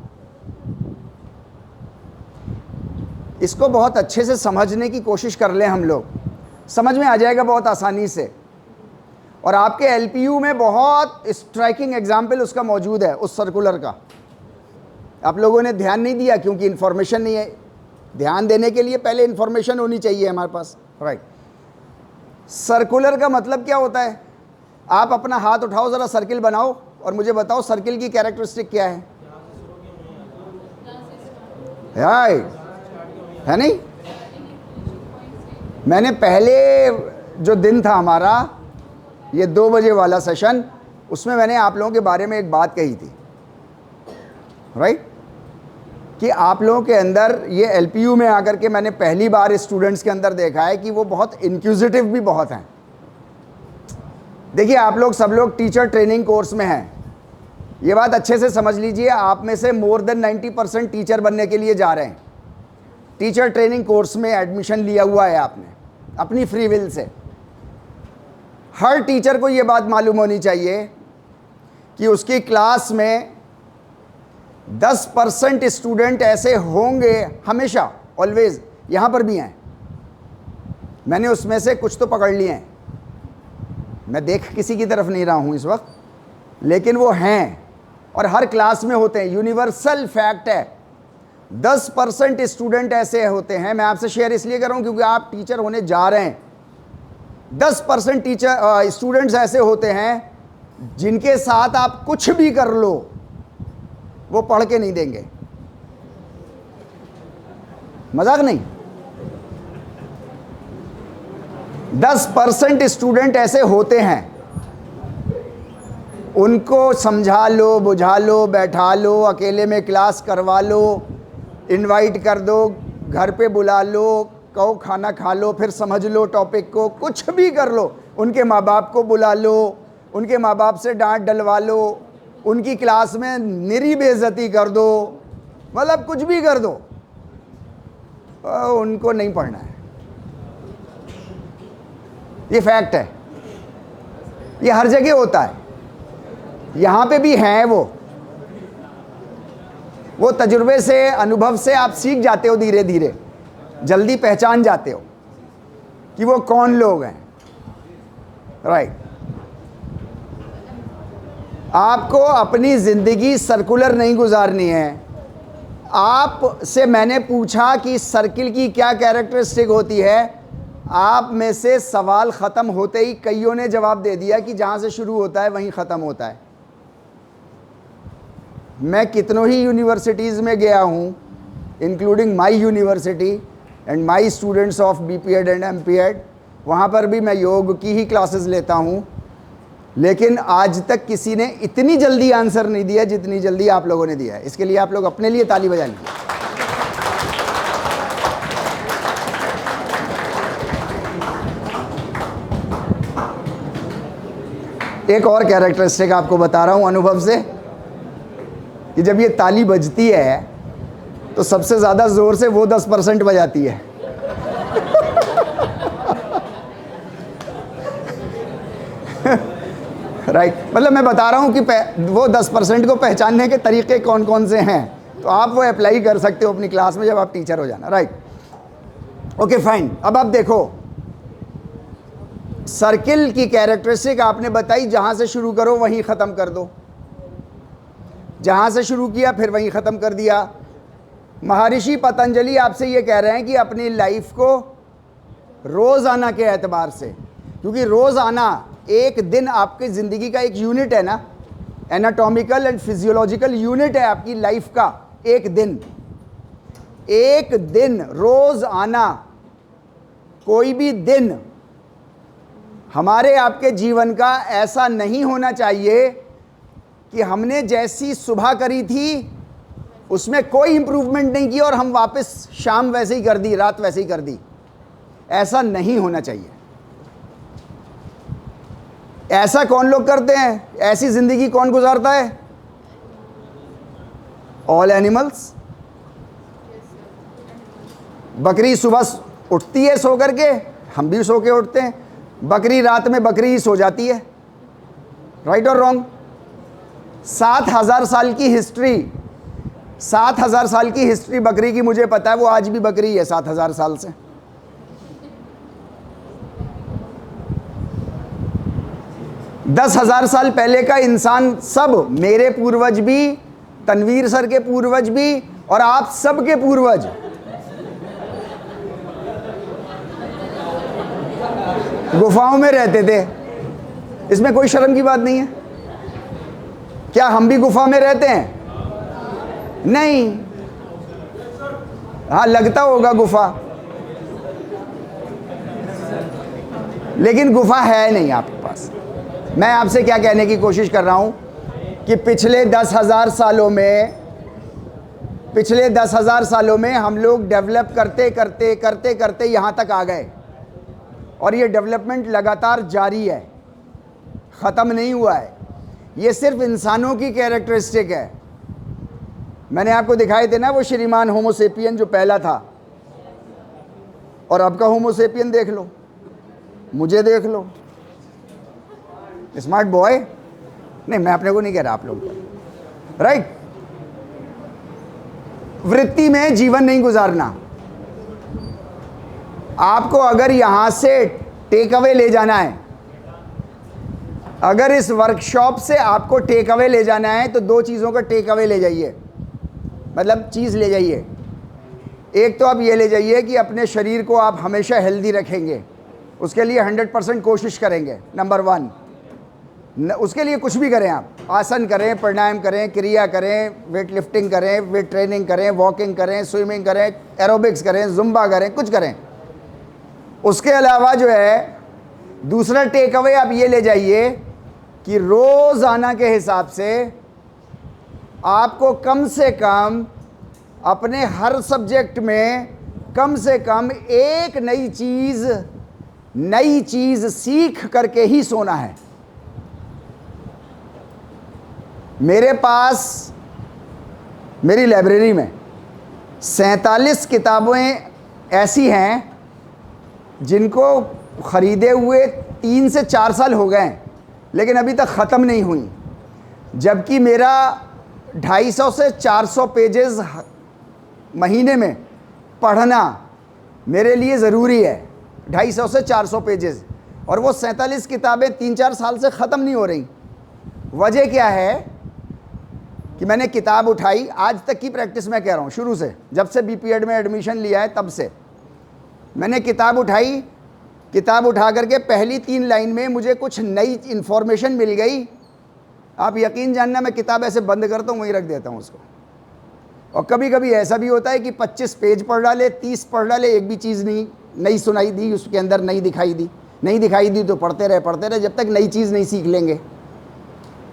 इसको बहुत अच्छे से समझने की कोशिश कर लें हम लोग, समझ में आ जाएगा बहुत आसानी से। और आपके एलपीयू में बहुत स्ट्राइकिंग एग्जाम्पल उसका मौजूद है, उस सर्कुलर का। आप लोगों ने ध्यान नहीं दिया क्योंकि इन्फॉर्मेशन नहीं है। ध्यान देने के लिए पहले इन्फॉर्मेशन होनी चाहिए हमारे पास, राइट। सर्कुलर का मतलब क्या होता है? आप अपना हाथ उठाओ, ज़रा सर्किल बनाओ और मुझे बताओ सर्किल की कैरेक्टरिस्टिक क्या है? राइट, है नहीं? मैंने पहले जो दिन था हमारा ये 2 बजे वाला सेशन, उसमें मैंने आप लोगों के बारे में एक बात कही थी, राइट, कि आप लोगों के अंदर ये एलपीयू में आकर के मैंने पहली बार स्टूडेंट्स के अंदर देखा है कि वो बहुत इंक्विजिटिव भी बहुत हैं। देखिए आप लोग सब लोग टीचर ट्रेनिंग कोर्स में हैं, ये बात अच्छे से समझ लीजिए। आप में से मोर देन 90% टीचर बनने के लिए जा रहे हैं। टीचर ट्रेनिंग कोर्स में एडमिशन लिया हुआ है आपने अपनी free will say. Her teacher को ये बात मालूम होनी चाहिए कि उसकी क्लास में 10% स्टूडेंट ऐसे होंगे हमेशा, ऑलवेज, यहाँ पर भी हैं। मैंने उसमें से कुछ तो पकड़ लिए हैं, मैं देख किसी की तरफ नहीं रहा हूँ इस वक्त, लेकिन वो हैं और हर क्लास में होते हैं। यूनिवर्सल फैक्ट है, 10% स्टूडेंट ऐसे होते हैं। मैं आपसे शेयर इसलिए कर रहा हूँ क्योंकि आप टीचर होने जा रहे हैं। 10% स्टूडेंट्स ऐसे होते हैं जिनके साथ आप कुछ भी कर लो वो पढ़ के नहीं देंगे, मजाक नहीं। 10% स्टूडेंट ऐसे होते हैं, उनको समझा लो, बुझा लो, बैठा लो, अकेले में क्लास करवा लो, इनवाइट कर दो, घर पे बुला लो, कहो खाना खा लो, फिर समझ लो टॉपिक को, कुछ भी कर लो। उनके माँ बाप को बुला लो, उनके माँ बाप से डांट डलवा लो, उनकी क्लास में निरी बेइज्जती कर दो, मतलब कुछ भी कर दो, उनको नहीं पढ़ना है। ये फैक्ट है, ये हर जगह होता है। यहाँ पे भी हैं वो तजुर्बे से, अनुभव से आप सीख जाते हो, धीरे धीरे जल्दी पहचान जाते हो कि वो कौन लोग हैं। राइट। आपको अपनी ज़िंदगी सर्कुलर नहीं गुजारनी है। आपसे मैंने पूछा कि सर्किल की क्या कैरेक्टरिस्टिक होती है, आप में से सवाल ख़त्म होते ही कईयों ने जवाब दे दिया कि जहाँ से शुरू होता है वहीं ख़त्म होता है। मैं कितनों ही यूनिवर्सिटीज़ में गया हूँ, including my university and my students of BPEd and MPEd, वहाँ पर भी मैं योग की ही क्लासेस लेता हूँ, लेकिन आज तक किसी ने इतनी जल्दी आंसर नहीं दिया जितनी जल्दी आप लोगों ने दिया है। इसके लिए आप लोग अपने लिए ताली बजा लीजिए। एक और कैरेक्टरिस्टिक आपको बता रहा हूं अनुभव से कि जब ये ताली बजती है तो सबसे ज़्यादा ज़ोर से वो 10% बजाती है। राइट। मतलब मैं बता रहा हूँ कि वो 10% को पहचानने के तरीके कौन कौन से हैं, तो आप वो अप्लाई कर सकते हो अपनी क्लास में जब आप टीचर हो जाना। Right, okay fine. अब आप देखो, सर्किल की कैरेक्टरिस्टिक आपने बताई, जहाँ से शुरू करो वहीं ख़त्म कर दो। जहाँ से शुरू किया फिर वहीं ख़त्म कर दिया। महर्षि पतंजलि आपसे ये कह रहे हैं कि अपनी लाइफ को रोज़ाना के एतबार से, क्योंकि रोज़ाना एक दिन आपकी ज़िंदगी का एक यूनिट है ना, एनाटॉमिकल एंड फिजियोलॉजिकल यूनिट है आपकी लाइफ का। एक दिन रोज़ आना, कोई भी दिन हमारे आपके जीवन का ऐसा नहीं होना चाहिए कि हमने जैसी सुबह करी थी उसमें कोई इंप्रूवमेंट नहीं किया और हम वापस शाम वैसे ही कर दी, रात वैसे ही कर दी। ऐसा नहीं होना चाहिए। ऐसा कौन लोग करते हैं? ऐसी जिंदगी कौन गुजारता है? All animals. बकरी सुबह उठती है सो करके, हम भी सो के उठते हैं। बकरी रात में बकरी ही सो जाती है। राइट और रॉन्ग? 7,000 साल की हिस्ट्री, 7,000 साल की हिस्ट्री बकरी की मुझे पता है। वो आज भी बकरी है 7,000 साल से। दस 10,000 साल पहले का इंसान, सब मेरे पूर्वज भी, तनवीर सर के पूर्वज भी और आप सब के पूर्वज गुफाओं में रहते थे। इसमें कोई शर्म की बात नहीं है। क्या हम भी गुफा में रहते हैं? नहीं। हाँ, लगता होगा गुफा, लेकिन गुफा है नहीं आपके पास। मैं आपसे क्या कहने की कोशिश कर रहा हूं कि पिछले 10,000 सालों में हम लोग डेवलप करते करते करते करते यहां तक आ गए, और ये डेवलपमेंट लगातार जारी है, ख़त्म नहीं हुआ है। ये सिर्फ इंसानों की कैरेक्टरिस्टिक है। मैंने आपको दिखाए थे ना वो श्रीमान होमोसेपियन जो पहला था, और अब का होमोसेपियन देख लो, मुझे देख लो, स्मार्ट बॉय। नहीं, मैं अपने को नहीं कह रहा, आप लोग। राइट। वृत्ति में जीवन नहीं गुजारना। आपको अगर यहां से टेक अवे ले जाना है, अगर इस वर्कशॉप से आपको टेक अवे ले जाना है, तो दो चीज़ों का टेक अवे ले जाइए, मतलब चीज़ ले जाइए। एक तो आप ये ले जाइए कि अपने शरीर को आप हमेशा हेल्दी रखेंगे, उसके लिए 100% कोशिश करेंगे, नंबर 1। उसके लिए कुछ भी करें आप, आसन करें, प्राणायाम करें, क्रिया करें, वेट लिफ्टिंग करें, वेट ट्रेनिंग करें, वॉकिंग करें, स्विमिंग करें, एरोबिक्स करें, जुम्बा करें, कुछ करें। उसके अलावा जो है दूसरा टेक अवे आप ये ले जाइए कि रोज़ाना के हिसाब से आपको कम से कम अपने हर सब्जेक्ट में कम से कम एक नई चीज़ सीख करके ही सोना है। मेरे पास, मेरी लाइब्रेरी में 47 किताबें ऐसी हैं जिनको ख़रीदे हुए 3 से 4 साल हो गए हैं, लेकिन अभी तक ख़त्म नहीं हुई। जबकि मेरा 250 से 400 पेजेस महीने में पढ़ना मेरे लिए ज़रूरी है। 250 से 400 पेजेस, और वो 47 किताबें 3-4 साल से ख़त्म नहीं हो रही। वजह क्या है कि मैंने किताब उठाई, आज तक की प्रैक्टिस मैं कह रहा हूँ, शुरू से जब से बीपीएड में एडमिशन लिया है तब से मैंने किताब उठाई। किताब उठा करके पहली 3 लाइन में मुझे कुछ नई इन्फॉर्मेशन मिल गई। आप यकीन जानना, मैं किताब ऐसे बंद करता हूँ, वहीं रख देता हूँ उसको। और कभी कभी ऐसा भी होता है कि 25 पेज पढ़ डाले, 30 पढ़ डाले, एक भी चीज़ नहीं सुनाई दी, उसके अंदर नहीं दिखाई दी तो पढ़ते रहे जब तक नई चीज़ नहीं सीख लेंगे।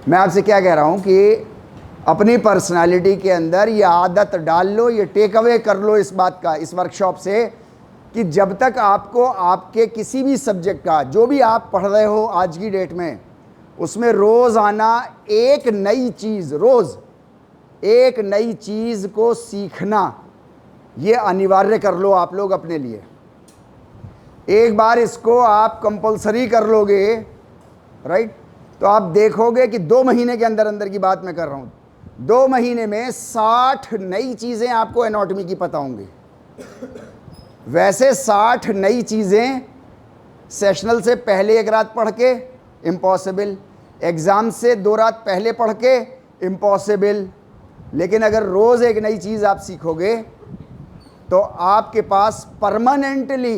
मैं आपसे क्या कह रहा हूँ कि अपनी पर्सनालिटी के अंदर ये आदत डाल लो, ये टेक अवे कर लो इस बात का, इस वर्कशॉप से, कि जब तक आपको आपके किसी भी सब्जेक्ट का जो भी आप पढ़ रहे हो आज की डेट में, उसमें रोज़ाना एक नई चीज़, रोज़ एक नई चीज़ को सीखना, ये अनिवार्य कर लो आप लोग अपने लिए। एक बार इसको आप कंपलसरी कर लोगे, राइट, तो आप देखोगे कि 2 महीने के अंदर अंदर की बात मैं कर रहा हूँ, 2 महीने में 60 नई चीज़ें आपको एनाटॉमी की पता होंगी। वैसे 60 नई चीज़ें सेशनल से पहले 1 रात पढ़ के इम्पॉसिबल, एग्ज़ाम से 2 रात पहले पढ़ के इम्पॉसिबल। लेकिन अगर रोज़ एक नई चीज़ आप सीखोगे तो आपके पास परमानेंटली,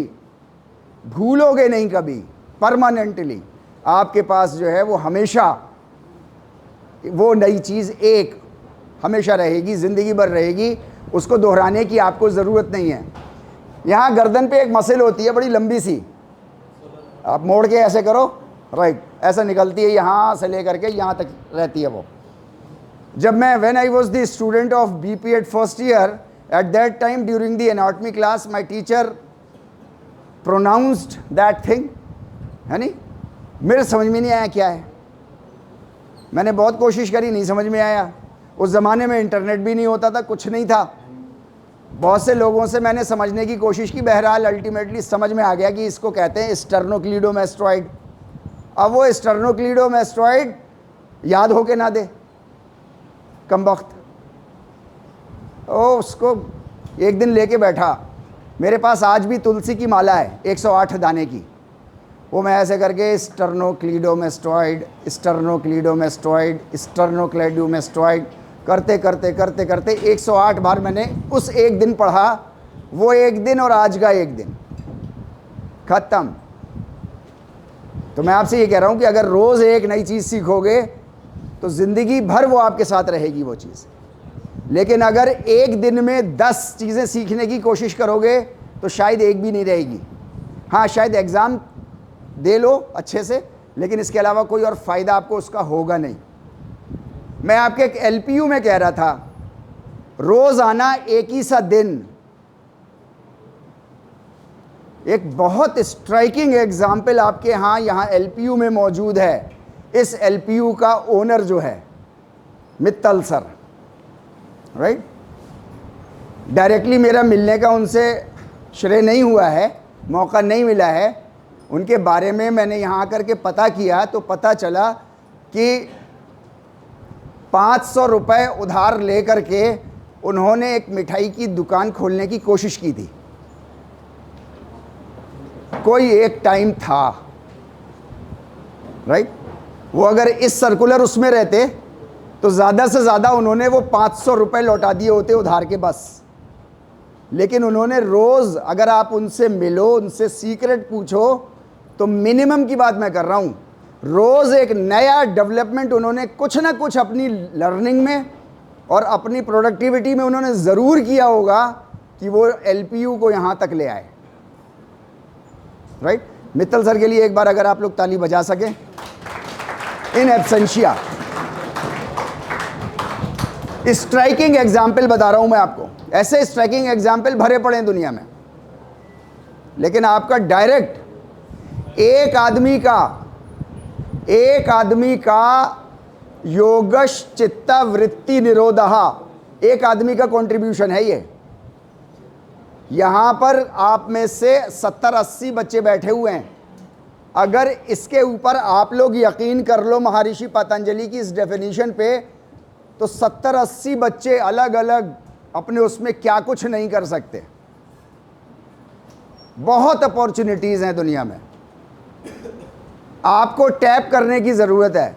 भूलोगे नहीं कभी, परमानेंटली आपके पास जो है वो हमेशा वो नई चीज़ एक हमेशा रहेगी, ज़िंदगी भर रहेगी, उसको दोहराने की आपको ज़रूरत नहीं है। यहाँ गर्दन पे एक मसल होती है बड़ी लंबी सी, आप मोड़ के ऐसे करो, राइट, ऐसा निकलती है, यहाँ से लेकर के यहाँ तक रहती है वो। जब मैं when I was the student of BPEd first year, at that time during the anatomy class my teacher pronounced that thing, है नहीं, मेरे समझ में नहीं आया क्या है। मैंने बहुत कोशिश करी, नहीं समझ में आया। उस ज़माने में इंटरनेट भी नहीं होता था, कुछ नहीं था। बहुत से लोगों से मैंने समझने की कोशिश की, बहरहाल अल्टीमेटली समझ में आ गया कि इसको कहते हैं स्टर्नोक्लीडोमेस्टोइड। अब वो स्टर्नोक्लीडोमेस्टोइड याद हो के ना दे कमबख्त, ओ उसको एक दिन लेके बैठा। मेरे पास आज भी तुलसी की माला है 108 दाने की, वो मैं ऐसे करके स्टर्नोक्लीडोमेस्टोइड करते करते करते करते 108 बार मैंने उस एक दिन पढ़ा। वो एक दिन और आज का एक दिन ख़त्म। तो मैं आपसे ये कह रहा हूँ कि अगर रोज़ एक नई चीज़ सीखोगे तो ज़िंदगी भर वो आपके साथ रहेगी वो चीज़। लेकिन अगर एक दिन में 10 चीज़ें सीखने की कोशिश करोगे तो शायद एक भी नहीं रहेगी। हाँ, शायद एग्ज़ाम दे लो अच्छे से, लेकिन इसके अलावा कोई और फ़ायदा आपको उसका होगा नहीं। मैं आपके एक एलपीयू में कह रहा था, रोज़ाना एक ही सा दिन। एक बहुत स्ट्राइकिंग एग्जाम्पल आपके यहाँ एलपीयू में मौजूद है। इस एलपीयू का ओनर जो है मित्तल सर, राइट, डायरेक्टली मेरा मिलने का उनसे श्रेय नहीं हुआ है, मौका नहीं मिला है। उनके बारे में मैंने यहाँ आकर के पता किया तो पता चला कि 500 रुपये उधार ले करके उन्होंने एक मिठाई की दुकान खोलने की कोशिश की थी। कोई एक टाइम था, राइट, वो अगर इस सर्कुलर उसमें रहते तो ज़्यादा से ज़्यादा उन्होंने वो 500 रुपये लौटा दिए होते उधार के बस। लेकिन उन्होंने रोज़, अगर आप उनसे मिलो, उनसे सीक्रेट पूछो, तो मिनिमम की बात मैं कर रहा हूँ, रोज़ एक नया डेवलपमेंट उन्होंने कुछ ना कुछ अपनी लर्निंग में और अपनी प्रोडक्टिविटी में उन्होंने ज़रूर किया होगा कि वो एलपीयू को यहाँ तक ले आए, राइट। मित्तल सर के लिए एक बार अगर आप लोग ताली बजा सकें, इन एब्सेंशिया। स्ट्राइकिंग एग्जाम्पल बता रहा हूँ मैं आपको, ऐसे स्ट्राइकिंग एग्जाम्पल भरे पड़े हैं दुनिया में। लेकिन आपका डायरेक्ट एक आदमी का योगश चित्ता वृत्ति निरोधहा, एक आदमी का कंट्रीब्यूशन है ये। यहाँ पर आप में से 70-80 बच्चे बैठे हुए हैं, अगर इसके ऊपर आप लोग यकीन कर लो महर्षि पतंजलि की इस डेफिनेशन पे, तो 70-80 बच्चे अलग अलग अपने उसमें क्या कुछ नहीं कर सकते। बहुत अपॉर्चुनिटीज़ हैं दुनिया में, आपको टैप करने की ज़रूरत है।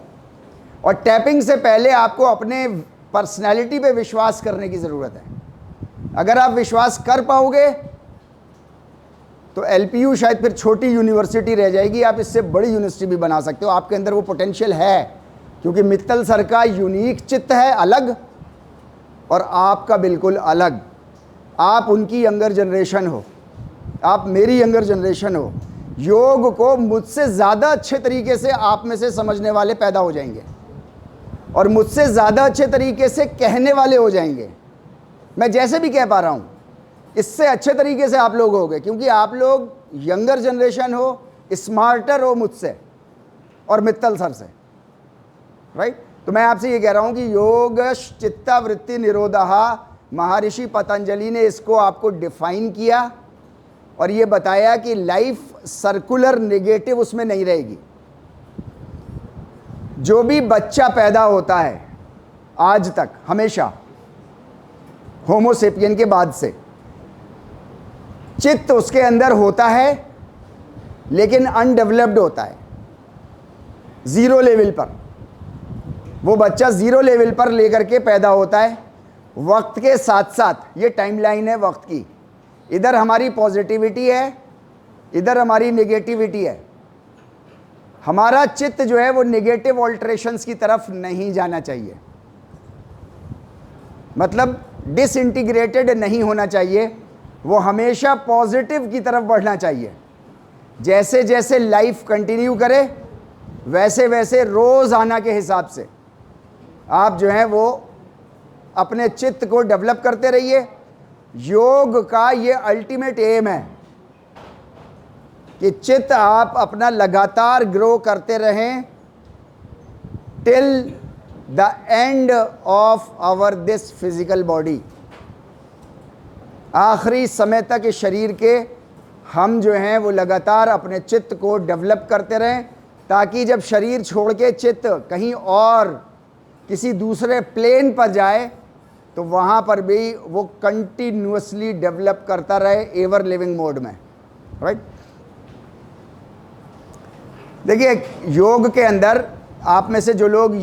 और टैपिंग से पहले आपको अपने पर्सनैलिटी पे विश्वास करने की ज़रूरत है। अगर आप विश्वास कर पाओगे तो एलपीयू शायद फिर छोटी यूनिवर्सिटी रह जाएगी, आप इससे बड़ी यूनिवर्सिटी भी बना सकते हो। आपके अंदर वो पोटेंशियल है, क्योंकि मित्तल सर का यूनिक चित्त है अलग, और आपका बिल्कुल अलग। आप उनकी यंगर जनरेशन हो, आप मेरी यंगर जनरेशन हो। योग को मुझसे ज़्यादा अच्छे तरीके से आप में से समझने वाले पैदा हो जाएंगे, और मुझसे ज़्यादा अच्छे तरीके से कहने वाले हो जाएंगे। मैं जैसे भी कह पा रहा हूँ, इससे अच्छे तरीके से आप लोग होगे, क्योंकि आप लोग यंगर जनरेशन हो, स्मार्टर हो मुझसे और मित्तल सर से, राइट। तो मैं आपसे ये कह रहा हूँ कि योग चित्तावृत्ति निरोधः, महर्षि पतंजलि ने इसको आपको डिफाइन किया और ये बताया कि लाइफ सर्कुलर नेगेटिव उसमें नहीं रहेगी। जो भी बच्चा पैदा होता है आज तक, हमेशा होमोसेपियन के बाद से, चित्त उसके अंदर होता है लेकिन अनडेवलप्ड होता है, जीरो लेवल पर। वो बच्चा जीरो लेवल पर लेकर के पैदा होता है। वक्त के साथ साथ, ये टाइमलाइन है वक्त की, इधर हमारी पॉजिटिविटी है, इधर हमारी नेगेटिविटी है। हमारा चित्त जो है वो नेगेटिव ऑल्टरेशंस की तरफ नहीं जाना चाहिए, मतलब डिसइंटीग्रेटेड नहीं होना चाहिए, वो हमेशा पॉजिटिव की तरफ बढ़ना चाहिए। जैसे जैसे लाइफ कंटिन्यू करे वैसे वैसे रोज़ाना के हिसाब से आप जो है वो अपने चित्त को डेवलप करते रहिए। योग का ये अल्टीमेट एम है कि चित्त आप अपना लगातार ग्रो करते रहें till the end of our this physical body. आखिरी समय तक इस शरीर के हम जो हैं वो लगातार अपने चित्त को डेवलप करते रहें, ताकि जब शरीर छोड़ के चित्त कहीं और किसी दूसरे प्लेन पर जाए तो वहाँ पर भी वो कंटिन्यूअसली डेवलप करता रहे एवर लिविंग मोड में, राइट। देखिए, योग के अंदर आप में से जो लोग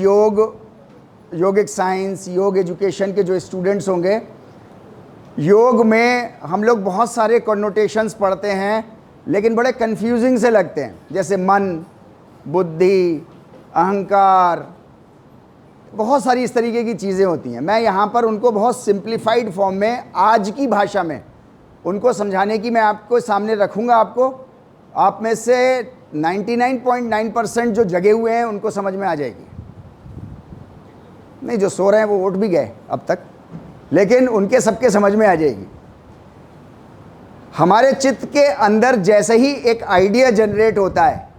योगिक साइंस, योग एजुकेशन के जो स्टूडेंट्स होंगे, योग में हम लोग बहुत सारे कॉन्नोटेशंस पढ़ते हैं लेकिन बड़े कंफ्यूजिंग से लगते हैं, जैसे मन, बुद्धि, अहंकार, बहुत सारी इस तरीके की चीज़ें होती हैं। मैं यहाँ पर उनको बहुत सिंप्लीफाइड फॉर्म में, आज की भाषा में उनको समझाने की मैं आपको सामने रखूँगा। आप में से 99.9% जो जगे हुए हैं उनको समझ में आ जाएगी। नहीं, जो सो रहे हैं वो उठ भी गए अब तक, लेकिन उनके सबके समझ में आ जाएगी। हमारे चित्त के अंदर जैसे ही एक आइडिया जनरेट होता है,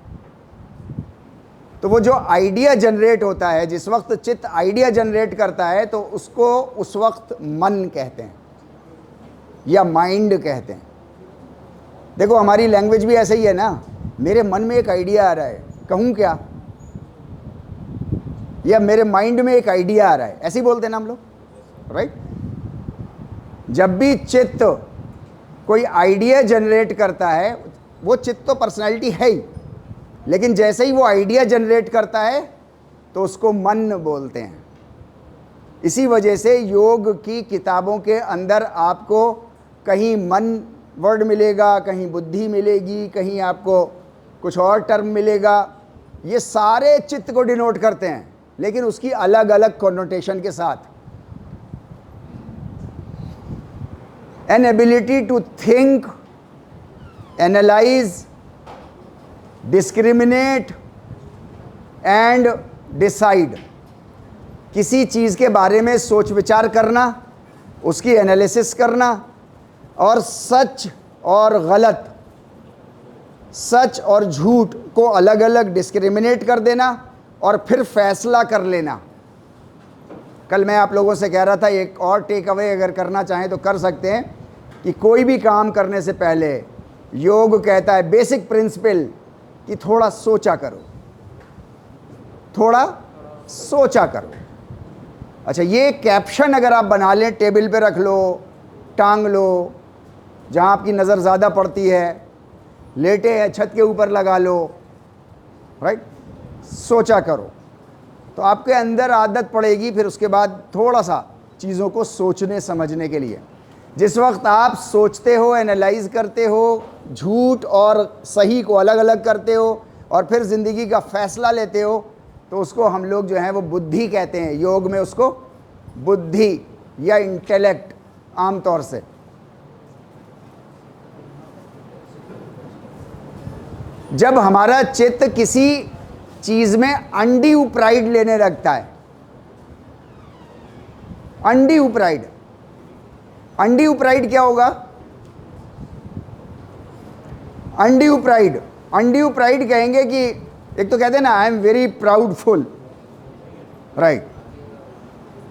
तो वो जो आइडिया जनरेट होता है, जिस वक्त चित्त आइडिया जनरेट करता है, तो उसको उस वक्त मन कहते हैं या माइंड कहते हैं। देखो, हमारी लैंग्वेज भी ऐसे ही है ना, मेरे मन में एक आइडिया आ रहा है, कहूँ क्या, या मेरे माइंड में एक आइडिया आ रहा है, ऐसे ही बोलते हैं ना हम लोग, राइट। जब भी चित्त कोई आइडिया जनरेट करता है, वो चित्त तो पर्सनालिटी है ही, लेकिन जैसे ही वो आइडिया जनरेट करता है तो उसको मन बोलते हैं। इसी वजह से योग की किताबों के अंदर आपको कहीं मन वर्ड मिलेगा, कहीं बुद्धि मिलेगी, कहीं आपको कुछ और टर्म मिलेगा। ये सारे चित्त को डिनोट करते हैं, लेकिन उसकी अलग अलग कॉन्नोटेशन के साथ। An ability to think, analyse, discriminate and decide. किसी चीज़ के बारे में सोच विचार करना, उसकी एनालिसिस करना, और सच और गलत, सच और झूठ को अलग अलग डिस्क्रिमिनेट कर देना और फिर फैसला कर लेना। कल मैं आप लोगों से कह रहा था, एक और टेक अवे अगर करना चाहें तो कर सकते हैं, कि कोई भी काम करने से पहले योग कहता है, बेसिक प्रिंसिपल कि थोड़ा सोचा करो, थोड़ा सोचा करो। अच्छा, ये कैप्शन अगर आप बना लें, टेबल पे रख लो, टांग लो, जहाँ आपकी नज़र ज़्यादा पड़ती है, लेटे हैं छत के ऊपर लगा लो, राइट, सोचा करो, तो आपके अंदर आदत पड़ेगी फिर उसके बाद थोड़ा सा चीज़ों को सोचने समझने के लिए। जिस वक्त आप सोचते हो, एनालाइज करते हो, झूठ और सही को अलग अलग करते हो और फिर ज़िंदगी का फ़ैसला लेते हो, तो उसको हम लोग जो हैं वो बुद्धि कहते हैं। योग में उसको बुद्धि या इंटेलेक्ट आमतौर से। जब हमारा चित्त किसी चीज़ में अनड्यू प्राइड लेने लगता है, अनड्यू प्राइड, अनड्यू प्राइड क्या होगा? अनड्यू प्राइड, अनड्यू प्राइड कहेंगे कि एक तो कहते हैं ना, I am very proudful, right.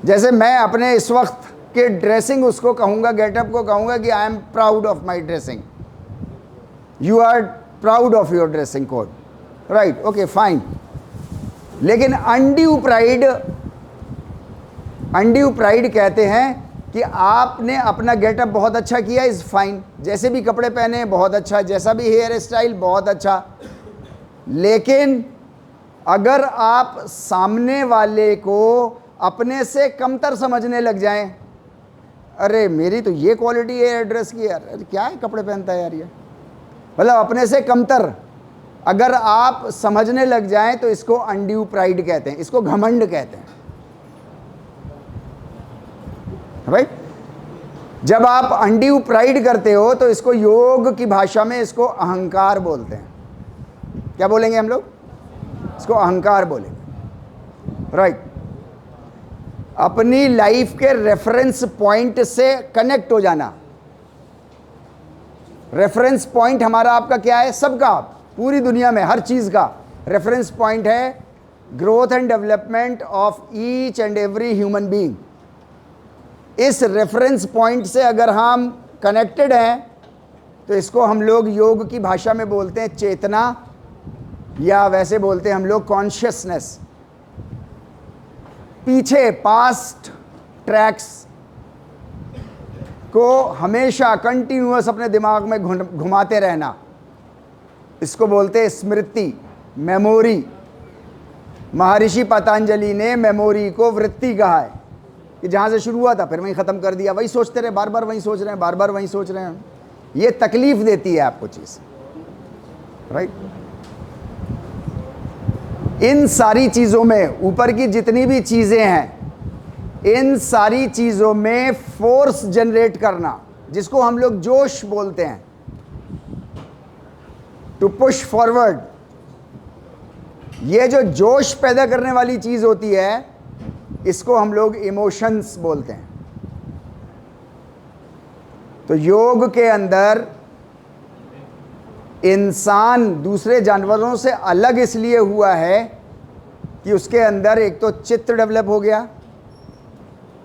जैसे मैं अपने इस वक्त के ड्रेसिंग उसको कहूंगा, गेटअप को कहूंगा कि I am proud of my dressing, you are proud of your dressing code, right, okay fine. लेकिन अनड्यू प्राइड, अनड्यू प्राइड कहते हैं कि आपने अपना गेटअप बहुत अच्छा किया, इज़ फाइन, जैसे भी कपड़े पहने बहुत अच्छा, जैसा भी हेयर स्टाइल बहुत अच्छा, लेकिन अगर आप सामने वाले को अपने से कमतर समझने लग जाएं, अरे मेरी तो ये क्वालिटी है एड्रेस की यार, अरे क्या है कपड़े पहनता है यार ये, मतलब अपने से कमतर अगर आप समझने लग जाएं, तो इसको अनड्यू प्राइड कहते हैं, इसको घमंड कहते हैं, राइट। जब आप अनड्यू प्राइड करते हो तो इसको योग की भाषा में इसको अहंकार बोलते हैं। क्या बोलेंगे हम लोग? इसको अहंकार बोलेंगे, राइट। अपनी लाइफ के रेफरेंस पॉइंट से कनेक्ट हो जाना। रेफरेंस पॉइंट हमारा आपका क्या है? सबका, पूरी दुनिया में हर चीज़ का रेफरेंस पॉइंट है growth and development of each and every human being. इस रेफरेंस पॉइंट से अगर हम कनेक्टेड हैं तो इसको हम लोग योग की भाषा में बोलते हैं चेतना, या वैसे बोलते हैं हम लोग कॉन्शियसनेस। पीछे पास्ट ट्रैक्स को हमेशा कंटिन्यूअस अपने दिमाग में घुमाते रहना, इसको बोलते हैं स्मृति, मेमोरी। महर्षि पतंजलि ने मेमोरी को वृत्ति कहा है कि जहाँ से शुरू हुआ था फिर वहीं ख़त्म कर दिया, वही सोचते रहे, बार बार वहीं सोच रहे हैं, बार बार वहीं सोच रहे हैं। ये तकलीफ देती है आपको चीज़, राइट। इन सारी चीज़ों में, ऊपर की जितनी भी चीज़ें हैं, इन सारी चीज़ों में फोर्स जनरेट करना, जिसको हम लोग जोश बोलते हैं, टू पुश फॉरवर्ड, ये जो जोश पैदा करने वाली चीज़ होती है, इसको हम लोग इमोशंस बोलते हैं। तो योग के अंदर इंसान दूसरे जानवरों से अलग इसलिए हुआ है कि उसके अंदर एक तो चित्त डेवलप हो गया।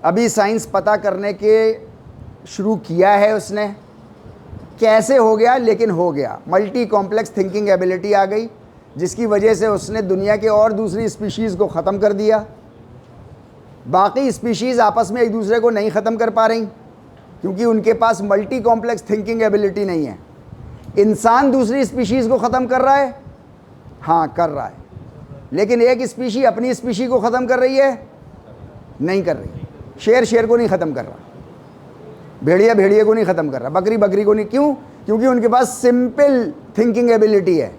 अभी साइंस पता करने के शुरू किया है उसने, कैसे हो गया, लेकिन हो गया। मल्टी कॉम्प्लेक्स थिंकिंग एबिलिटी आ गई, जिसकी वजह से उसने दुनिया के और दूसरी स्पीशीज़ को ख़त्म कर दिया। बाकी स्पीशीज़ आपस में एक दूसरे को नहीं ख़त्म कर पा रही क्योंकि उनके पास मल्टी कॉम्प्लेक्स थिंकिंग एबिलिटी नहीं है। इंसान दूसरी स्पीशीज़ को ख़त्म कर रहा है, हाँ कर रहा है, लेकिन एक स्पीशी अपनी स्पीशी को ख़त्म कर रही है, नहीं कर रही। शेर शेर को नहीं ख़त्म कर रहा, भेड़िया भेड़िए को नहीं ख़त्म कर रहा, बकरी बकरी को नहीं। क्यों? क्योंकि उनके पास सिंपल थिंकिंग एबिलिटी है,